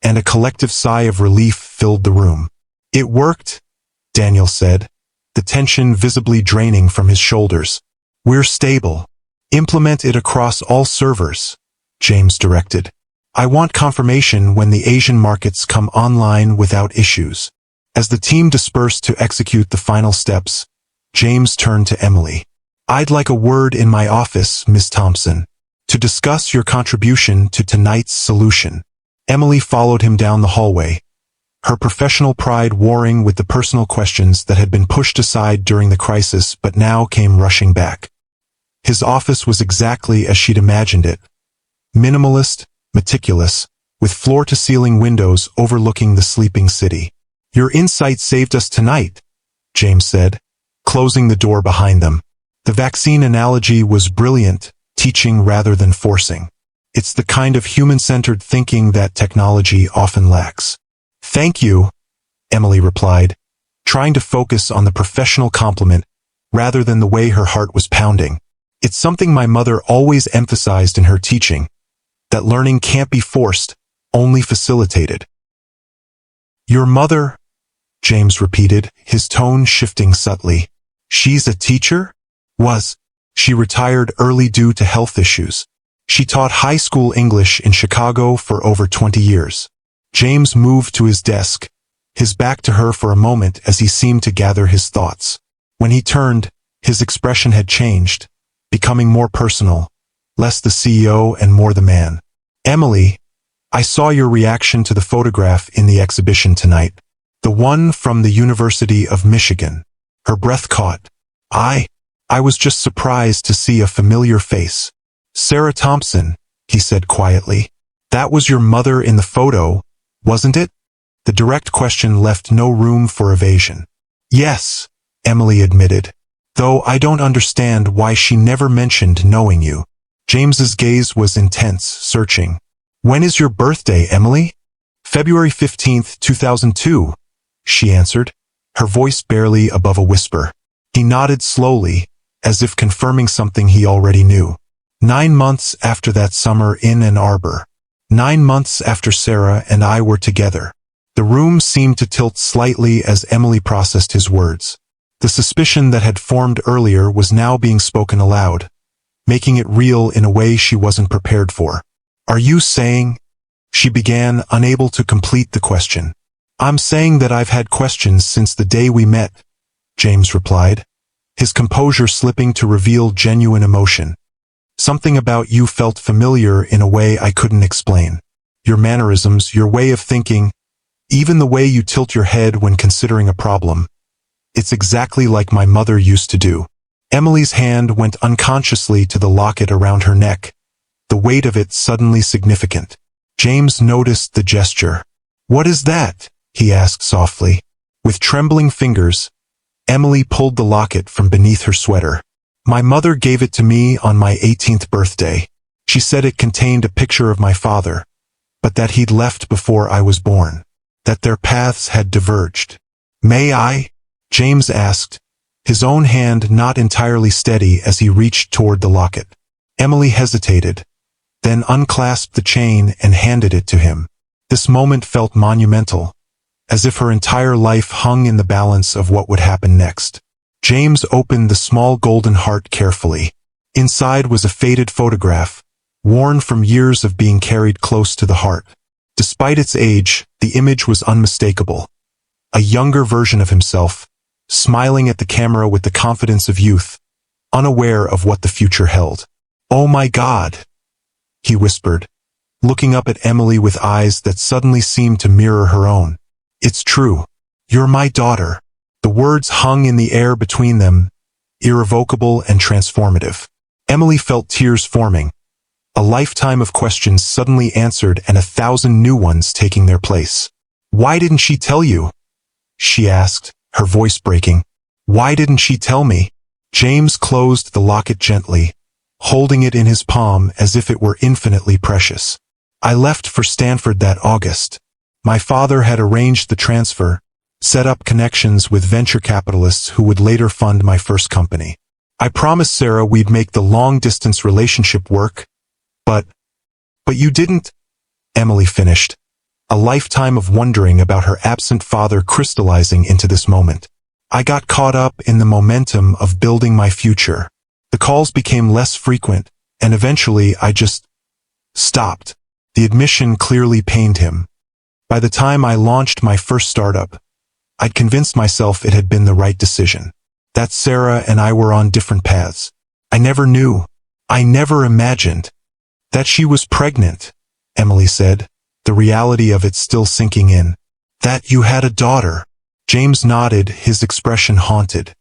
and a collective sigh of relief filled the room. "It worked," Daniel said, the tension visibly draining from his shoulders. "We're stable. Implement it across all servers," James directed. "I want confirmation when the Asian markets come online without issues." As the team dispersed to execute the final steps, James turned to Emily. "I'd like a word in my office, Ms. Thompson, to discuss your contribution to tonight's solution." Emily followed him down the hallway, her professional pride warring with the personal questions that had been pushed aside during the crisis but now came rushing back. His office was exactly as she'd imagined it. Minimalist, meticulous, with floor-to-ceiling windows overlooking the sleeping city. "Your insight saved us tonight," James said, closing the door behind them. The vaccine analogy was brilliant, teaching rather than forcing. It's the kind of human-centered thinking that technology often lacks. "Thank you," Emily replied, trying to focus on the professional compliment rather than the way her heart was pounding. "It's something my mother always emphasized in her teaching, that learning can't be forced, only facilitated." "Your mother?" James repeated, his tone shifting subtly. "She's a teacher?" "Was. She retired early due to health issues. She taught high school English in Chicago for over 20 years. James moved to his desk, his back to her for a moment as he seemed to gather his thoughts. When he turned, his expression had changed, becoming more personal, less the CEO and more the man. "Emily, I saw your reaction to the photograph in the exhibition tonight. The one from the University of Michigan. Her breath caught. I was just surprised to see a familiar face. Sarah Thompson, he said quietly. That was your mother in the photo, wasn't it? The direct question left no room for evasion. Yes, Emily admitted. Though I don't understand why she never mentioned knowing you. James's gaze was intense, searching. When is your birthday, Emily? February 15th, 2002, she answered, her voice barely above a whisper. He nodded slowly, as if confirming something he already knew. 9 months after that summer in Ann Arbor. 9 months after Sarah and I were together. The room seemed to tilt slightly as Emily processed his words. The suspicion that had formed earlier was now being spoken aloud, making it real in a way she wasn't prepared for. Are you saying? She began, unable to complete the question. I'm saying that I've had questions since the day we met, James replied, his composure slipping to reveal genuine emotion. Something about you felt familiar in a way I couldn't explain. Your mannerisms, your way of thinking, even the way you tilt your head when considering a problem. It's exactly like my mother used to do. Emily's hand went unconsciously to the locket around her neck, the weight of it suddenly significant. James noticed the gesture. What is that? He asked softly. With trembling fingers, Emily pulled the locket from beneath her sweater. My mother gave it to me on my 18th birthday. She said it contained a picture of my father, but that he'd left before I was born, that their paths had diverged. May I? James asked, his own hand not entirely steady as he reached toward the locket. Emily hesitated, then unclasped the chain and handed it to him. This moment felt monumental, as if her entire life hung in the balance of what would happen next. James opened the small golden heart carefully. Inside was a faded photograph, worn from years of being carried close to the heart. Despite its age, the image was unmistakable. A younger version of himself, smiling at the camera with the confidence of youth, unaware of what the future held. Oh my God, he whispered, looking up at Emily with eyes that suddenly seemed to mirror her own. It's true. You're my daughter. The words hung in the air between them, irrevocable and transformative. Emily felt tears forming, a lifetime of questions suddenly answered and 1,000 new ones taking their place. Why didn't she tell you? She asked, her voice breaking. Why didn't she tell me? James closed the locket gently, holding it in his palm as if it were infinitely precious. I left for Stanford that August. My father had arranged the transfer, set up connections with venture capitalists who would later fund my first company. I promised Sarah we'd make the long-distance relationship work, but you didn't, Emily finished, a lifetime of wondering about her absent father crystallizing into this moment. I got caught up in the momentum of building my future. The calls became less frequent, and eventually I just stopped. The admission clearly pained him. By the time I launched my first startup, I'd convinced myself it had been the right decision. That Sarah and I were on different paths. I never knew. I never imagined. That she was pregnant, Emily said, the reality of it still sinking in. That you had a daughter. James nodded, his expression haunted.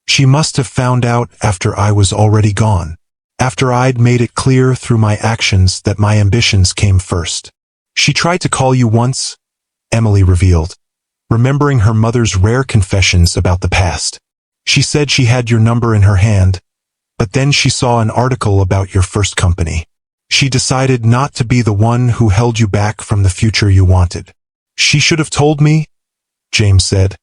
She must have found out after I was already gone. After I'd made it clear through my actions that my ambitions came first. She tried to call you once, Emily revealed, remembering her mother's rare confessions about the past. She said she had your number in her hand, but then she saw an article about your first company. She decided not to be the one who held you back from the future you wanted. She should have told me, James said,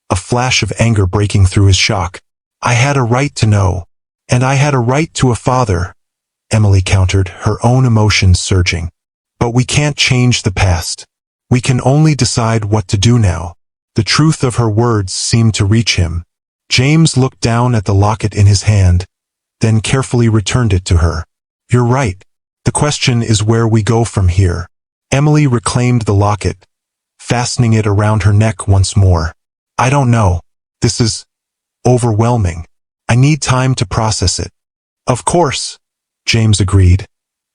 a flash of anger breaking through his shock. I had a right to know, and I had a right to a father, Emily countered, her own emotions surging. But we can't change the past. We can only decide what to do now. The truth of her words seemed to reach him. James looked down at the locket in his hand, then carefully returned it to her. You're right. The question is where we go from here. Emily reclaimed the locket, fastening it around her neck once more. I don't know. This is overwhelming. I need time to process it. Of course, James agreed,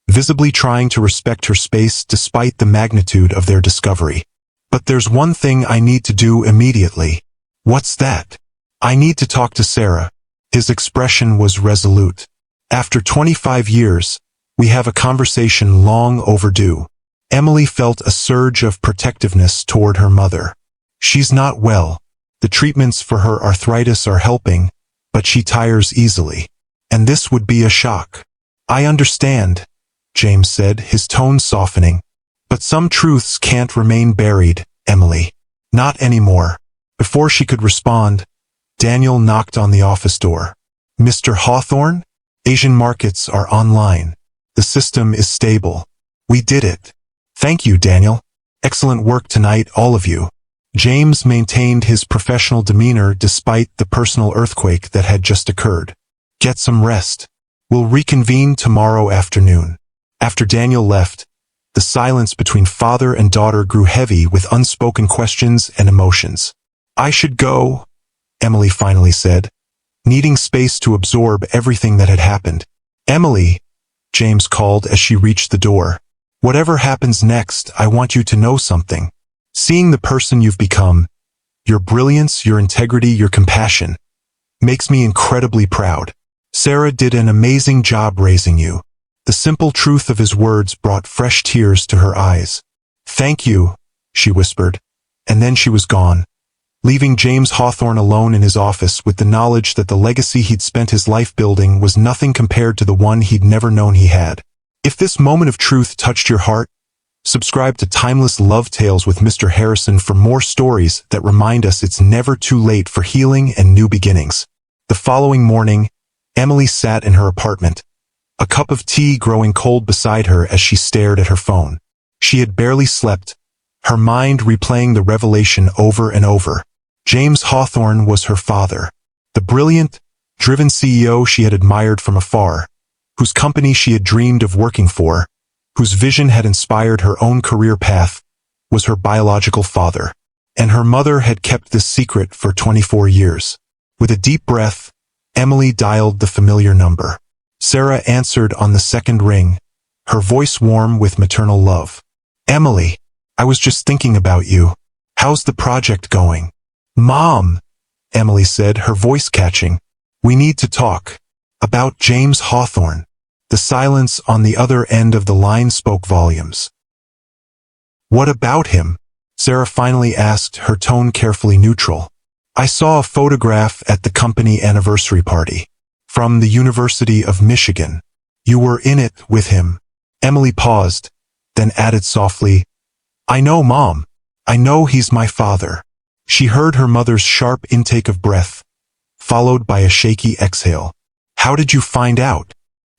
visibly trying to respect her space despite the magnitude of their discovery. But there's one thing I need to do immediately. What's that? I need to talk to Sarah. His expression was resolute. After 25 years, we have a conversation long overdue. Emily felt a surge of protectiveness toward her mother. She's not well. The treatments for her arthritis are helping, but she tires easily. And this would be a shock. I understand, James said, his tone softening. But some truths can't remain buried, Emily. Not anymore. Before she could respond, Daniel knocked on the office door. Mr. Hawthorne? Asian markets are online. The system is stable. We did it. Thank you, Daniel. Excellent work tonight, all of you. James maintained his professional demeanor despite the personal earthquake that had just occurred. Get some rest. We'll reconvene tomorrow afternoon. After Daniel left, the silence between father and daughter grew heavy with unspoken questions and emotions. I should go, Emily finally said, needing space to absorb everything that had happened. Emily, James called as she reached the door. Whatever happens next, I want you to know something. Seeing the person you've become, your brilliance, your integrity, your compassion, makes me incredibly proud. Sarah did an amazing job raising you. The simple truth of his words brought fresh tears to her eyes. Thank you, she whispered, and then she was gone, leaving James Hawthorne alone in his office with the knowledge that the legacy he'd spent his life building was nothing compared to the one he'd never known he had. If this moment of truth touched your heart, subscribe to Timeless Love Tales with Mr. Harrison for more stories that remind us it's never too late for healing and new beginnings. The following morning, Emily sat in her apartment, a cup of tea growing cold beside her as she stared at her phone. She had barely slept, her mind replaying the revelation over and over. James Hawthorne was her father, the brilliant, driven CEO she had admired from afar, whose company she had dreamed of working for, whose vision had inspired her own career path, was her biological father. And her mother had kept this secret for 24 years. With a deep breath, Emily dialed the familiar number. Sarah answered on the second ring, her voice warm with maternal love. Emily, I was just thinking about you. How's the project going? Mom, Emily said, her voice catching. We need to talk. About James Hawthorne. The silence on the other end of the line spoke volumes. What about him? Sarah finally asked, her tone carefully neutral. I saw a photograph at the company anniversary party. From the University of Michigan. You were in it with him. Emily paused, then added softly, I know, Mom. I know he's my father. She heard her mother's sharp intake of breath, followed by a shaky exhale. How did you find out?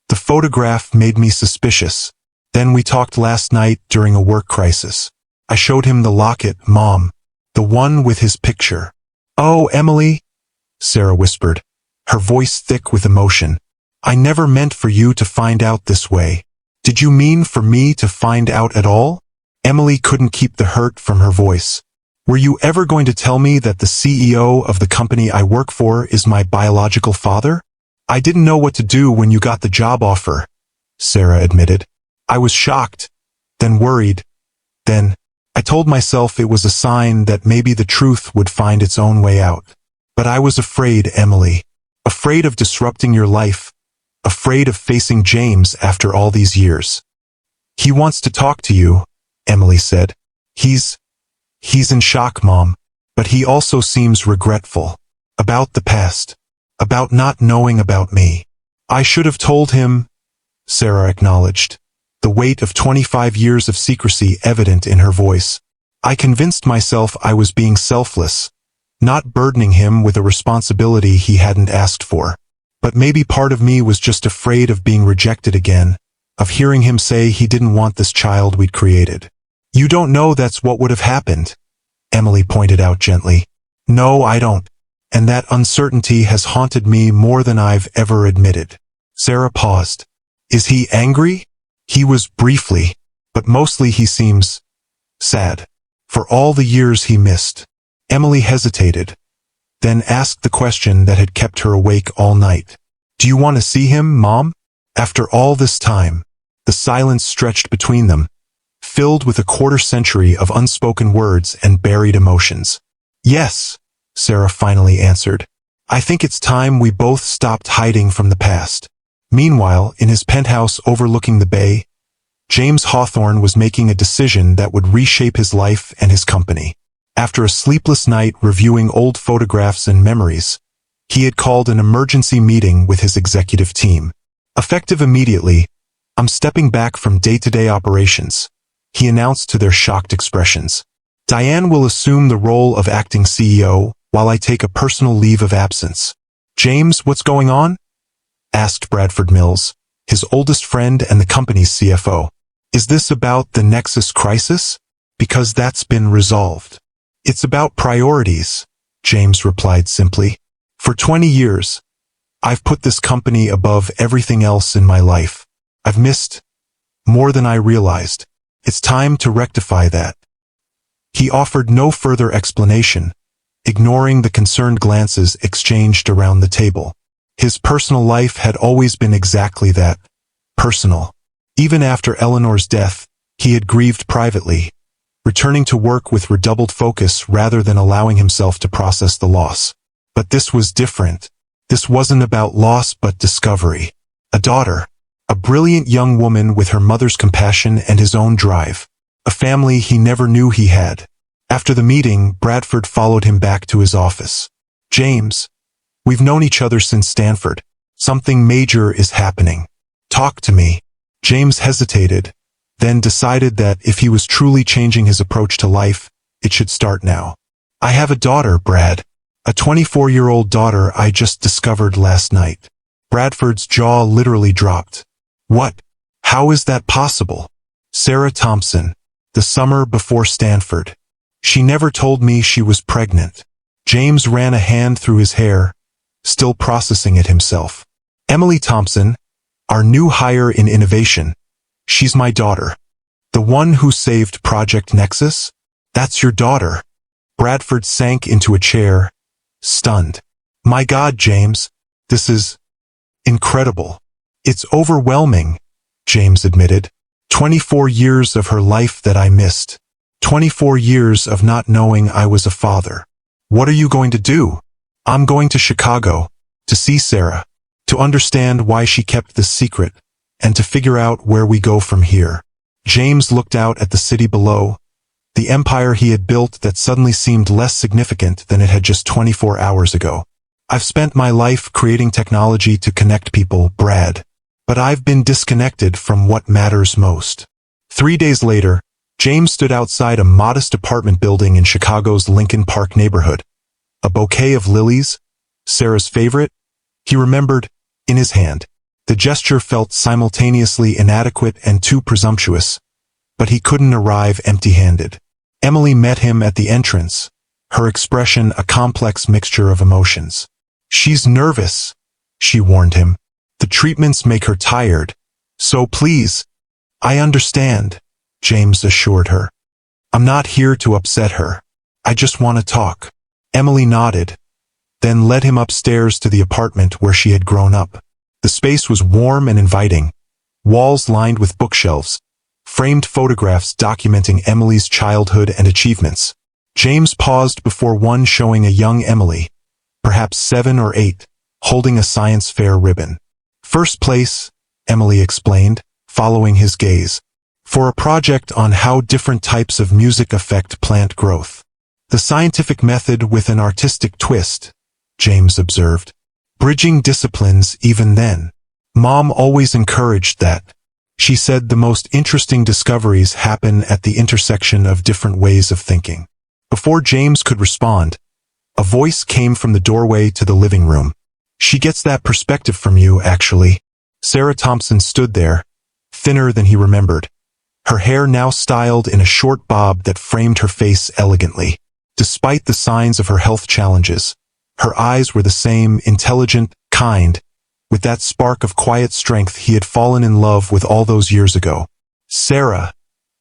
The photograph made me suspicious. Then we talked last night during a work crisis. I showed him the locket, Mom. The one with his picture. Oh, Emily, Sarah whispered, her voice thick with emotion. I never meant for you to find out this way. Did you mean for me to find out at all? Emily couldn't keep the hurt from her voice. Were you ever going to tell me that the CEO of the company I work for is my biological father? I didn't know what to do when you got the job offer, Sarah admitted. I was shocked, then worried. Then, I told myself it was a sign that maybe the truth would find its own way out. But I was afraid, Emily. Afraid of disrupting your life. Afraid of facing James after all these years. He wants to talk to you, Emily said. He's in shock, Mom. But he also seems regretful. About the past. About not knowing about me. I should have told him, Sarah acknowledged, the weight of 25 years of secrecy evident in her voice. I convinced myself I was being selfless, not burdening him with a responsibility he hadn't asked for. But maybe part of me was just afraid of being rejected again, of hearing him say he didn't want this child we'd created. You don't know that's what would have happened, Emily pointed out gently. No, I don't. And that uncertainty has haunted me more than I've ever admitted. Sarah paused. Is he angry? He was briefly, but mostly he seems sad. For all the years he missed. Emily hesitated, then asked the question that had kept her awake all night. Do you want to see him, Mom? After all this time, the silence stretched between them, filled with a quarter-century of unspoken words and buried emotions. "Yes," Sarah finally answered. "I think it's time we both stopped hiding from the past." Meanwhile, in his penthouse overlooking the bay, James Hawthorne was making a decision that would reshape his life and his company. After a sleepless night reviewing old photographs and memories, he had called an emergency meeting with his executive team. Effective immediately, "I'm stepping back from day-to-day operations," he announced to their shocked expressions. "Diane will assume the role of acting CEO while I take a personal leave of absence." "James, what's going on?" asked Bradford Mills, his oldest friend and the company's CFO. "Is this about the Nexus crisis? Because that's been resolved." "It's about priorities," James replied simply. "For 20 years, I've put this company above everything else in my life. I've missed more than I realized. It's time to rectify that." He offered no further explanation, ignoring the concerned glances exchanged around the table. His personal life had always been exactly that, personal. Even after Eleanor's death, he had grieved privately, returning to work with redoubled focus rather than allowing himself to process the loss. But this was different. This wasn't about loss but discovery. A daughter, a brilliant young woman with her mother's compassion and his own drive. A family he never knew he had. After the meeting, Bradford followed him back to his office. "James, we've known each other since Stanford. Something major is happening. Talk to me." James hesitated, then decided that if he was truly changing his approach to life, it should start now. "I have a daughter, Brad. A 24-year-old daughter I just discovered last night." Bradford's jaw literally dropped. "What? How is that possible?" "Sarah Thompson. The summer before Stanford. She never told me she was pregnant." James ran a hand through his hair, still processing it himself. "Emily Thompson, our new hire in innovation. She's my daughter. The one who saved Project Nexus? That's your daughter." Bradford sank into a chair, stunned. "My God, James, this is incredible." "It's overwhelming," James admitted. 24 years of her life that I missed. 24 years of not knowing I was a father. "What are you going to do?" "I'm going to Chicago, to see Sarah, to understand why she kept this secret, and to figure out where we go from here." James looked out at the city below, the empire he had built that suddenly seemed less significant than it had just 24 hours ago. "I've spent my life creating technology to connect people, Brad. But I've been disconnected from what matters most." 3 days later, James stood outside a modest apartment building in Chicago's Lincoln Park neighborhood. A bouquet of lilies, Sarah's favorite, he remembered, in his hand. The gesture felt simultaneously inadequate and too presumptuous, but he couldn't arrive empty-handed. Emily met him at the entrance, her expression a complex mixture of emotions. "She's nervous," she warned him. "The treatments make her tired. So please." "I understand," James assured her. "I'm not here to upset her. I just want to talk." Emily nodded, then led him upstairs to the apartment where she had grown up. The space was warm and inviting, walls lined with bookshelves, framed photographs documenting Emily's childhood and achievements. James paused before one showing a young Emily, perhaps 7 or 8, holding a science fair ribbon. "First place," Emily explained, following his gaze, "for a project on how different types of music affect plant growth. The scientific method with an artistic twist," James observed. "Bridging disciplines even then. Mom always encouraged that. She said the most interesting discoveries happen at the intersection of different ways of thinking." Before James could respond, a voice came from the doorway to the living room. "She gets that perspective from you, actually." Sarah Thompson stood there, thinner than he remembered, her hair now styled in a short bob that framed her face elegantly. Despite the signs of her health challenges, her eyes were the same, intelligent, kind, with that spark of quiet strength he had fallen in love with all those years ago. "Sarah,"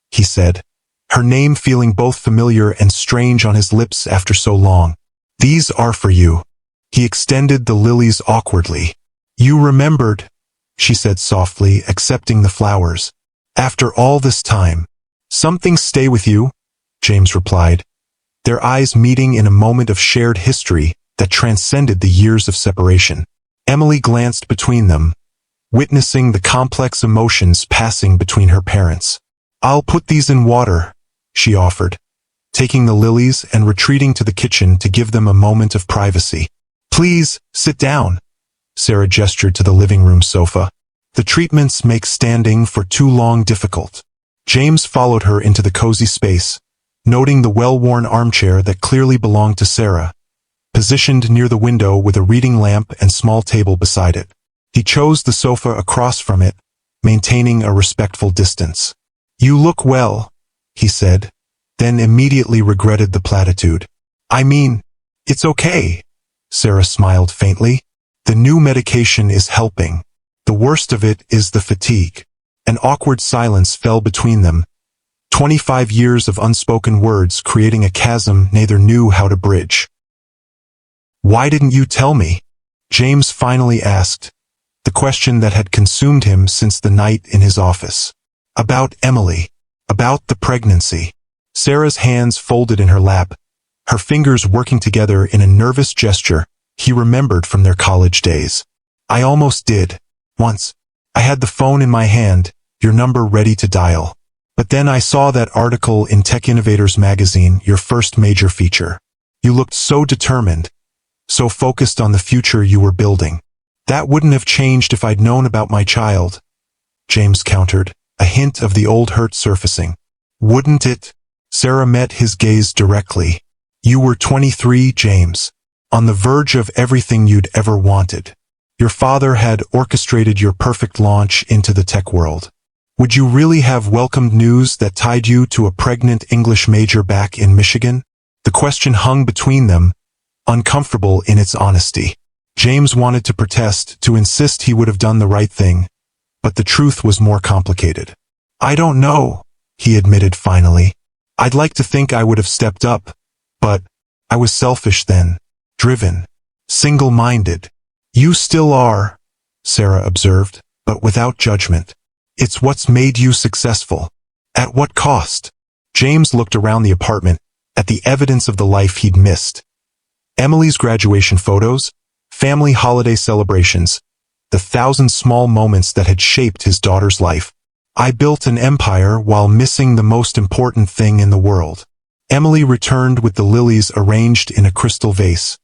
he said, her name feeling both familiar and strange on his lips after so long. "These are for you." He extended the lilies awkwardly. "You remembered," she said softly, accepting the flowers. "After all this time." Some things stay with you, James replied, their eyes meeting in a moment of shared history that transcended the years of separation. Emily glanced between them, witnessing the complex emotions passing between her parents. I'll put these in water, she offered, taking the lilies and retreating to the kitchen to give them a moment of privacy. Please, sit down, Sarah gestured to the living room sofa. The treatments make standing for too long difficult. James followed her into the cozy space, noting the well-worn armchair that clearly belonged to Sarah, positioned near the window with a reading lamp and small table beside it. He chose the sofa across from it, maintaining a respectful distance. You look well, he said, then immediately regretted the platitude. I mean, it's okay, Sarah smiled faintly. The new medication is helping. The worst of it is the fatigue. An awkward silence fell between them, 25 years of unspoken words creating a chasm neither knew how to bridge. Why didn't you tell me? James finally asked, the question that had consumed him since the night in his office. About Emily. About the pregnancy. Sarah's hands folded in her lap, her fingers working together in a nervous gesture he remembered from their college days. I almost did. Once. I had the phone in my hand, your number ready to dial. But then I saw that article in Tech Innovators magazine, your first major feature. You looked so determined, so focused on the future you were building. That wouldn't have changed if I'd known about my child, James countered, a hint of the old hurt surfacing. Wouldn't it? Sarah met his gaze directly. You were 23, James, on the verge of everything you'd ever wanted. Your father had orchestrated your perfect launch into the tech world. Would you really have welcomed news that tied you to a pregnant English major back in Michigan? The question hung between them, uncomfortable in its honesty. James wanted to protest, to insist he would have done the right thing, but the truth was more complicated. I don't know, he admitted finally. I'd like to think I would have stepped up, but I was selfish then, driven, single-minded. You still are, Sarah observed, but without judgment. It's what's made you successful. At what cost? James looked around the apartment, at the evidence of the life he'd missed. Emily's graduation photos, family holiday celebrations, the 1,000 small moments that had shaped his daughter's life. I built an empire while missing the most important thing in the world. Emily returned with the lilies arranged in a crystal vase,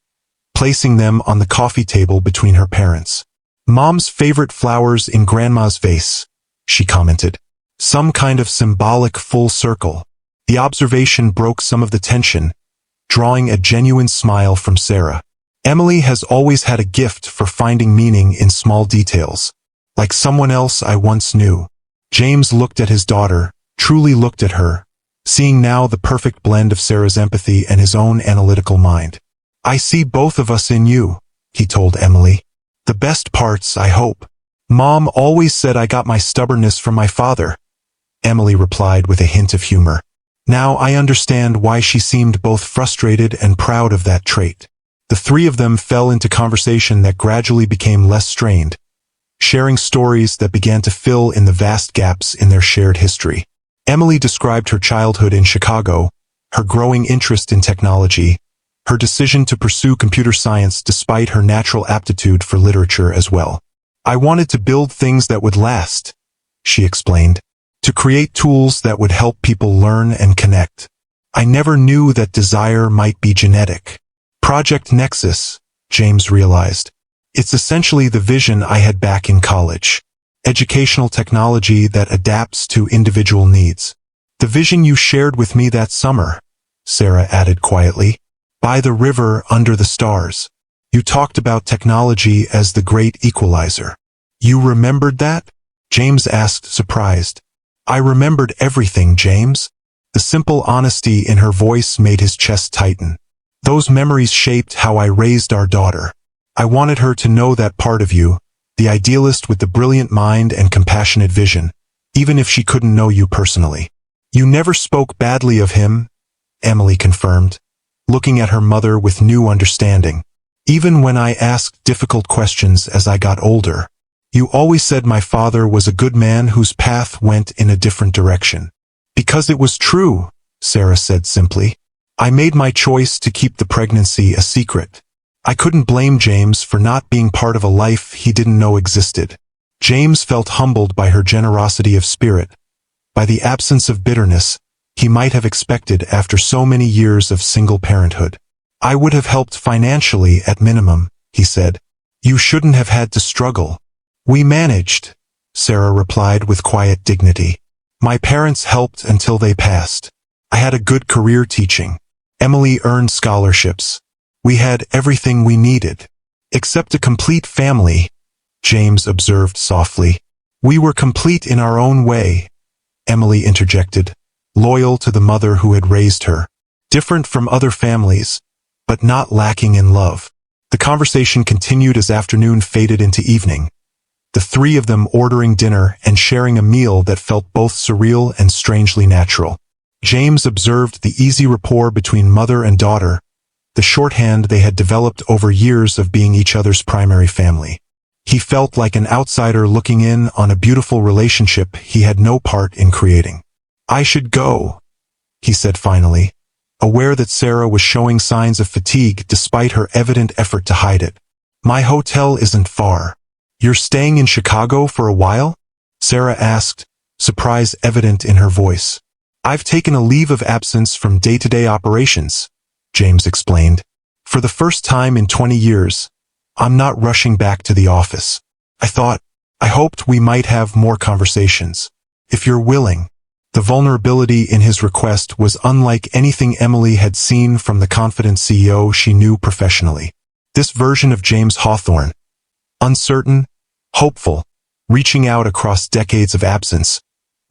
placing them on the coffee table between her parents. Mom's favorite flowers in Grandma's vase, she commented. Some kind of symbolic full circle. The observation broke some of the tension, drawing a genuine smile from Sarah. Emily has always had a gift for finding meaning in small details, like someone else I once knew. James looked at his daughter, truly looked at her, seeing now the perfect blend of Sarah's empathy and his own analytical mind. I see both of us in you, he told Emily. The best parts, I hope. Mom always said I got my stubbornness from my father, Emily replied with a hint of humor. Now I understand why she seemed both frustrated and proud of that trait. The three of them fell into conversation that gradually became less strained, sharing stories that began to fill in the vast gaps in their shared history. Emily described her childhood in Chicago, her growing interest in technology, her decision to pursue computer science despite her natural aptitude for literature as well. I wanted to build things that would last, she explained, to create tools that would help people learn and connect. I never knew that desire might be genetic. Project Nexus, James realized. It's essentially the vision I had back in college. Educational technology that adapts to individual needs. The vision you shared with me that summer, Sarah added quietly. By the river under the stars. You talked about technology as the great equalizer. You remembered that? James asked, surprised. I remembered everything, James. The simple honesty in her voice made his chest tighten. Those memories shaped how I raised our daughter. I wanted her to know that part of you, the idealist with the brilliant mind and compassionate vision, even if she couldn't know you personally. You never spoke badly of him, Emily confirmed, looking at her mother with new understanding. Even when I asked difficult questions as I got older, you always said my father was a good man whose path went in a different direction. Because it was true, Sarah said simply. I made my choice to keep the pregnancy a secret. I couldn't blame James for not being part of a life he didn't know existed. James felt humbled by her generosity of spirit, by the absence of bitterness he might have expected after so many years of single parenthood. I would have helped financially at minimum, he said. You shouldn't have had to struggle. We managed, Sarah replied with quiet dignity. My parents helped until they passed. I had a good career teaching. Emily earned scholarships. We had everything we needed. Except a complete family, James observed softly. We were complete in our own way, Emily interjected, loyal to the mother who had raised her. Different from other families, but not lacking in love. The conversation continued as afternoon faded into evening, the three of them ordering dinner and sharing a meal that felt both surreal and strangely natural. James observed the easy rapport between mother and daughter, the shorthand they had developed over years of being each other's primary family. He felt like an outsider looking in on a beautiful relationship he had no part in creating. I should go, he said finally, aware that Sarah was showing signs of fatigue despite her evident effort to hide it. My hotel isn't far. You're staying in Chicago for a while? Sarah asked, surprise evident in her voice. I've taken a leave of absence from day-to-day operations, James explained. For the first time in 20 years, I'm not rushing back to the office. I hoped we might have more conversations. If you're willing. The vulnerability in his request was unlike anything Emily had seen from the confident CEO she knew professionally. This version of James Hawthorne, uncertain, hopeful, reaching out across decades of absence,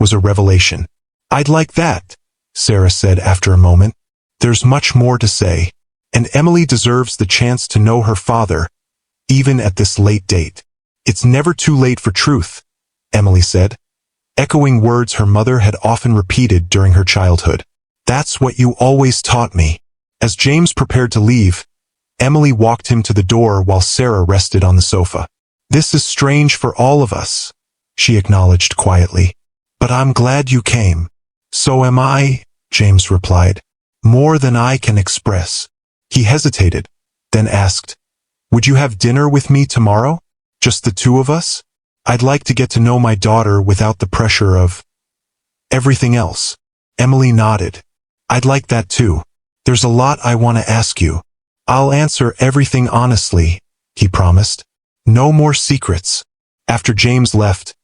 was a revelation. I'd like that, Sarah said after a moment. There's much more to say, and Emily deserves the chance to know her father, even at this late date. It's never too late for truth, Emily said, echoing words her mother had often repeated during her childhood. That's what you always taught me. As James prepared to leave, Emily walked him to the door while Sarah rested on the sofa. This is strange for all of us, she acknowledged quietly. But I'm glad you came. So am I, James replied. More than I can express. He hesitated, then asked, would you have dinner with me tomorrow? Just the two of us? I'd like to get to know my daughter without the pressure of everything else. Emily nodded. I'd like that too. There's a lot I want to ask you. I'll answer everything honestly, he promised. No more secrets. After James left,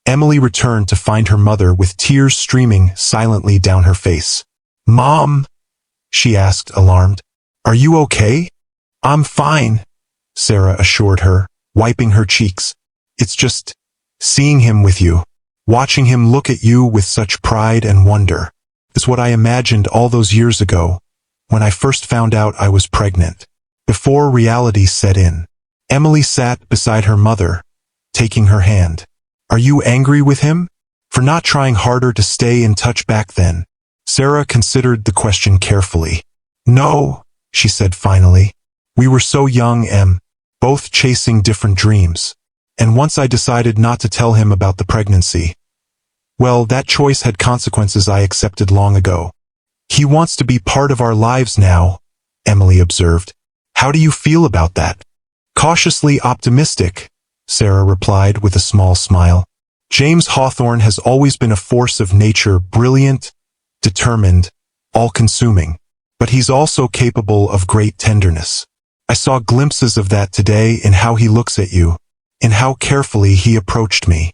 Emily returned to find her mother with tears streaming silently down her face. Mom, she asked, alarmed. Are you okay? I'm fine, Sarah assured her, wiping her cheeks. It's just seeing him with you, watching him look at you with such pride and wonder, is what I imagined all those years ago, when I first found out I was pregnant, before reality set in. Emily sat beside her mother, taking her hand. Are you angry with him? For not trying harder to stay in touch back then? Sarah considered the question carefully. No, she said finally. We were so young, both chasing different dreams. And once I decided not to tell him about the pregnancy, well, that choice had consequences I accepted long ago. He wants to be part of our lives now, Emily observed. How do you feel about that? Cautiously optimistic, Sarah replied with a small smile. James Hawthorne has always been a force of nature, brilliant, determined, all-consuming. But he's also capable of great tenderness. I saw glimpses of that today in how he looks at you, in how carefully he approached me.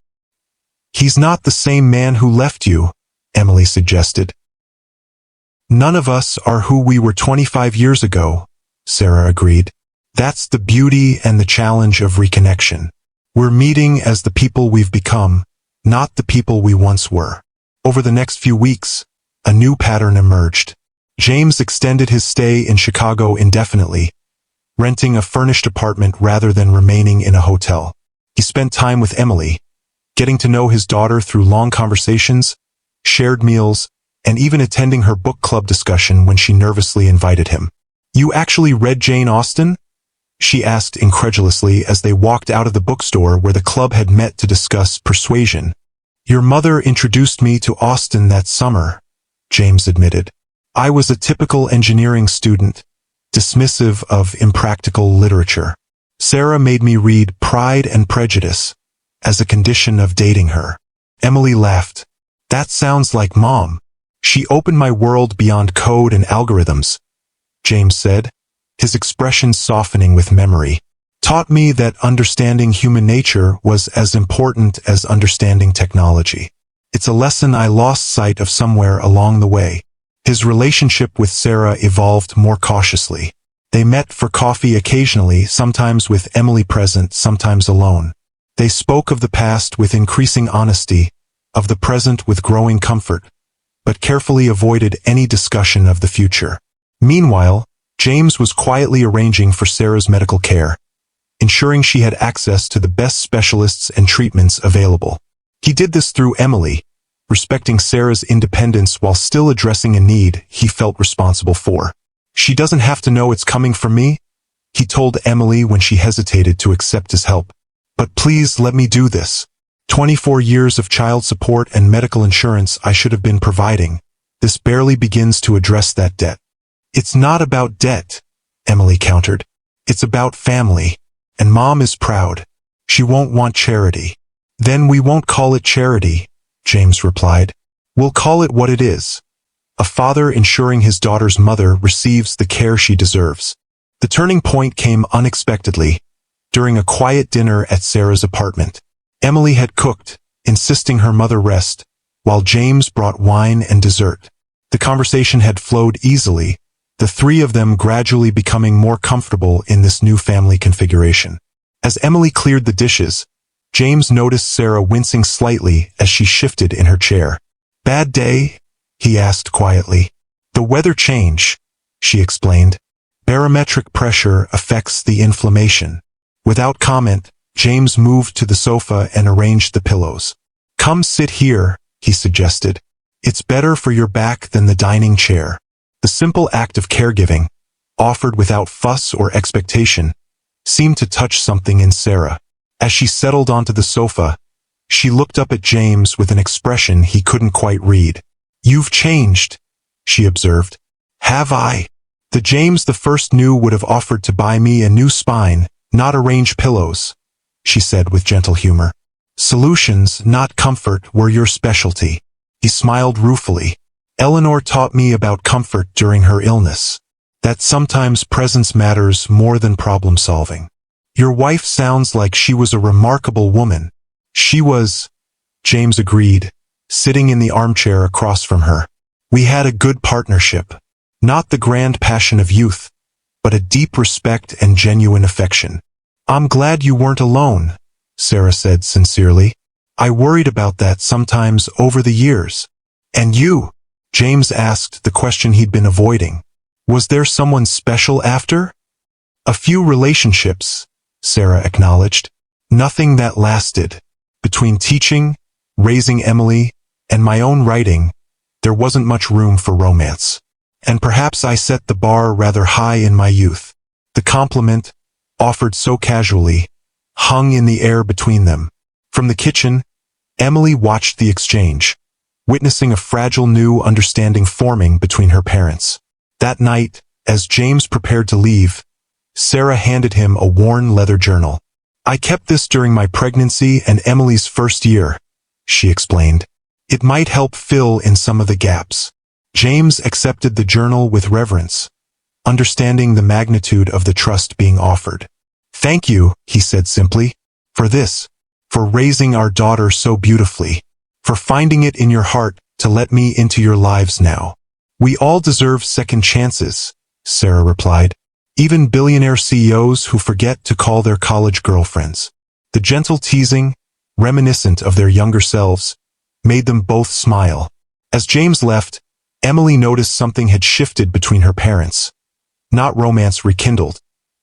He's not the same man who left you, Emily suggested. None of us are who we were 25 years ago, Sarah agreed. That's the beauty and the challenge of reconnection. We're meeting as the people we've become, not the people we once were. Over the next few weeks, a new pattern emerged. James extended his stay in Chicago indefinitely, renting a furnished apartment rather than remaining in a hotel. He spent time with Emily, getting to know his daughter through long conversations, shared meals, and even attending her book club discussion when she nervously invited him. You actually read Jane Austen? She asked incredulously as they walked out of the bookstore where the club had met to discuss Persuasion, Your mother introduced me to Austin that summer, James admitted. I was a typical engineering student, dismissive of impractical literature. Sarah made me read Pride and Prejudice as a condition of dating her. Emily laughed. That sounds like Mom. She opened my world beyond code and algorithms, James said, his expression softening with memory. Taught me that understanding human nature was as important as understanding technology. It's a lesson I lost sight of somewhere along the way. His relationship with Sarah evolved more cautiously. They met for coffee occasionally, sometimes with Emily present, sometimes alone. They spoke of the past with increasing honesty, of the present with growing comfort, but carefully avoided any discussion of the future. Meanwhile, James was quietly arranging for Sarah's medical care, ensuring she had access to the best specialists and treatments available. He did this through Emily, respecting Sarah's independence while still addressing a need he felt responsible for. She doesn't have to know it's coming from me, he told Emily when she hesitated to accept his help. But please let me do this. 24 years of child support and medical insurance I should have been providing. This barely begins to address that debt. It's not about debt, Emily countered. It's about family. And Mom is proud. She won't want charity. Then we won't call it charity, James replied. We'll call it what it is. A father ensuring his daughter's mother receives the care she deserves. The turning point came unexpectedly, during a quiet dinner at Sarah's apartment. Emily had cooked, insisting her mother rest, while James brought wine and dessert. The conversation had flowed easily, the three of them gradually becoming more comfortable in this new family configuration. As Emily cleared the dishes, James noticed Sarah wincing slightly as she shifted in her chair. Bad day? He asked quietly. The weather change, she explained. Barometric pressure affects the inflammation. Without comment, James moved to the sofa and arranged the pillows. Come sit here, he suggested. It's better for your back than the dining chair. The simple act of caregiving, offered without fuss or expectation, seemed to touch something in Sarah. As she settled onto the sofa, she looked up at James with an expression he couldn't quite read. You've changed, she observed. Have I? The James the first knew would have offered to buy me a new spine, not arrange pillows, she said with gentle humor. Solutions, not comfort, were your specialty. He smiled ruefully. Eleanor taught me about comfort during her illness. That sometimes presence matters more than problem solving. Your wife sounds like she was a remarkable woman. She was, James agreed, sitting in the armchair across from her. We had a good partnership. Not the grand passion of youth, but a deep respect and genuine affection. I'm glad you weren't alone, Sarah said sincerely. I worried about that sometimes over the years. And you? James asked the question he'd been avoiding. Was there someone special after? A few relationships, Sarah acknowledged. Nothing that lasted. Between teaching, raising Emily, and my own writing, there wasn't much room for romance. And perhaps I set the bar rather high in my youth. The compliment, offered so casually, hung in the air between them. From the kitchen, Emily watched the exchange, witnessing a fragile new understanding forming between her parents. That night, as James prepared to leave, Sarah handed him a worn leather journal. I kept this during my pregnancy and Emily's first year, she explained. It might help fill in some of the gaps. James accepted the journal with reverence, understanding the magnitude of the trust being offered. Thank you, he said simply, for this, for raising our daughter so beautifully, for finding it in your heart to let me into your lives now. We all deserve second chances, Sarah replied. Even billionaire CEOs who forget to call their college girlfriends. The gentle teasing, reminiscent of their younger selves, made them both smile. As James left, Emily noticed something had shifted between her parents. Not romance rekindled,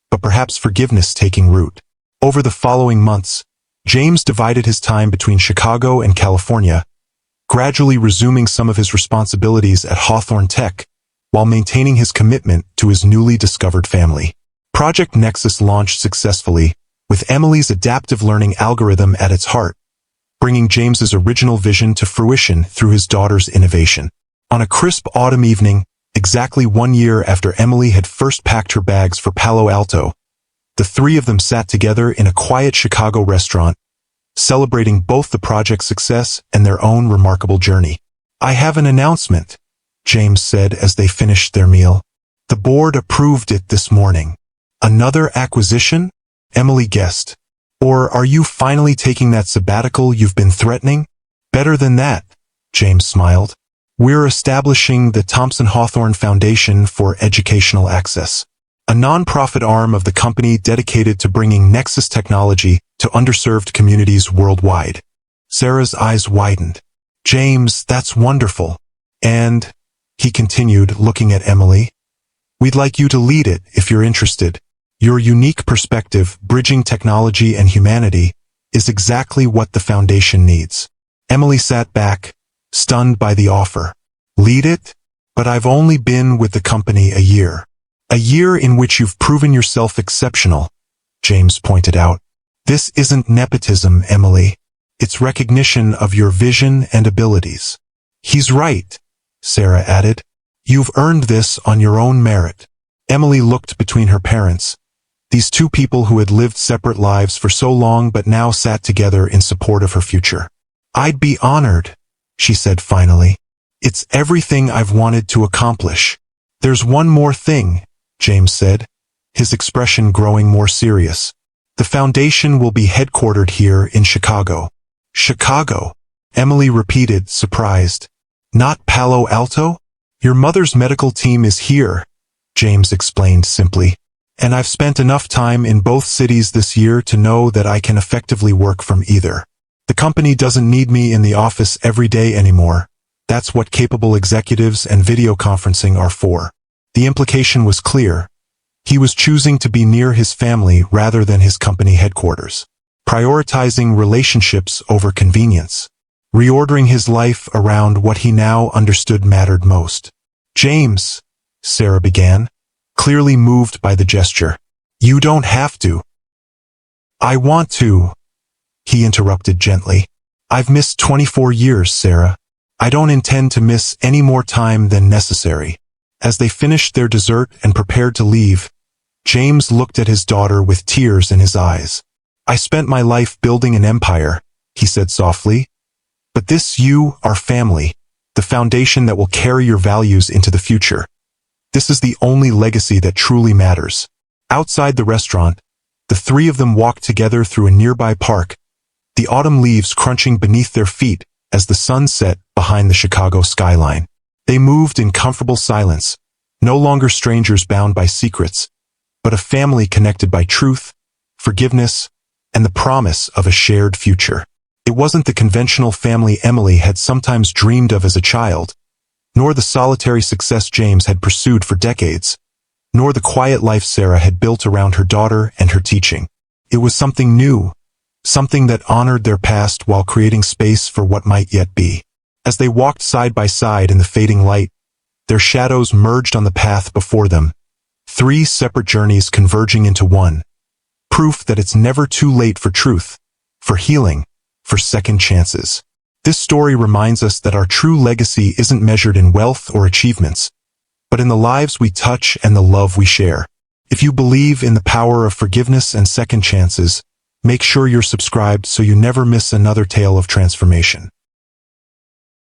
but perhaps forgiveness taking root. Over the following months, James divided his time between Chicago and California, gradually resuming some of his responsibilities at Hawthorne Tech, while maintaining his commitment to his newly discovered family. Project Nexus launched successfully, with Emily's adaptive learning algorithm at its heart, bringing James's original vision to fruition through his daughter's innovation. On a crisp autumn evening, exactly 1 year after Emily had first packed her bags for Palo Alto, the three of them sat together in a quiet Chicago restaurant, celebrating both the project's success and their own remarkable journey. "I have an announcement," James said as they finished their meal. "The board approved it this morning." "Another acquisition?" Emily guessed. "Or are you finally taking that sabbatical you've been threatening?" "Better than that," James smiled. "We're establishing the Thompson Hawthorne Foundation for Educational Access, a nonprofit arm of the company dedicated to bringing Nexus technology to underserved communities worldwide." Sarah's eyes widened. "James, that's wonderful. And," he continued, looking at Emily, "we'd like you to lead it if you're interested. Your unique perspective, bridging technology and humanity, is exactly what the foundation needs." Emily sat back, stunned by the offer. "Lead it? But I've only been with the company a year." "A year in which you've proven yourself exceptional," James pointed out. "This isn't nepotism, Emily. It's recognition of your vision and abilities." "He's right," Sarah added. "You've earned this on your own merit." Emily looked between her parents, these two people who had lived separate lives for so long but now sat together in support of her future. "I'd be honored," she said finally. "It's everything I've wanted to accomplish." "There's one more thing," James said, his expression growing more serious. "The foundation will be headquartered here in Chicago." "Chicago?" Emily repeated, surprised. "Not Palo Alto?" "Your mother's medical team is here," James explained simply. "And I've spent enough time in both cities this year to know that I can effectively work from either. The company doesn't need me in the office every day anymore. That's what capable executives and video conferencing are for." The implication was clear. He was choosing to be near his family rather than his company headquarters, prioritizing relationships over convenience, reordering his life around what he now understood mattered most. "James," Sarah began, clearly moved by the gesture. "You don't have to." "I want to," he interrupted gently. "I've missed 24 years, Sarah. I don't intend to miss any more time than necessary." As they finished their dessert and prepared to leave, James looked at his daughter with tears in his eyes. "I spent my life building an empire," he said softly. "But this, you, our family, the foundation that will carry your values into the future. This is the only legacy that truly matters." Outside the restaurant, the three of them walked together through a nearby park, the autumn leaves crunching beneath their feet as the sun set behind the Chicago skyline. They moved in comfortable silence, no longer strangers bound by secrets, but a family connected by truth, forgiveness, and the promise of a shared future. It wasn't the conventional family Emily had sometimes dreamed of as a child, nor the solitary success James had pursued for decades, nor the quiet life Sarah had built around her daughter and her teaching. It was something new, something that honored their past while creating space for what might yet be. As they walked side by side in the fading light, their shadows merged on the path before them, three separate journeys converging into one, proof that it's never too late for truth, for healing, for second chances. This story reminds us that our true legacy isn't measured in wealth or achievements, but in the lives we touch and the love we share. If you believe in the power of forgiveness and second chances, make sure you're subscribed so you never miss another tale of transformation.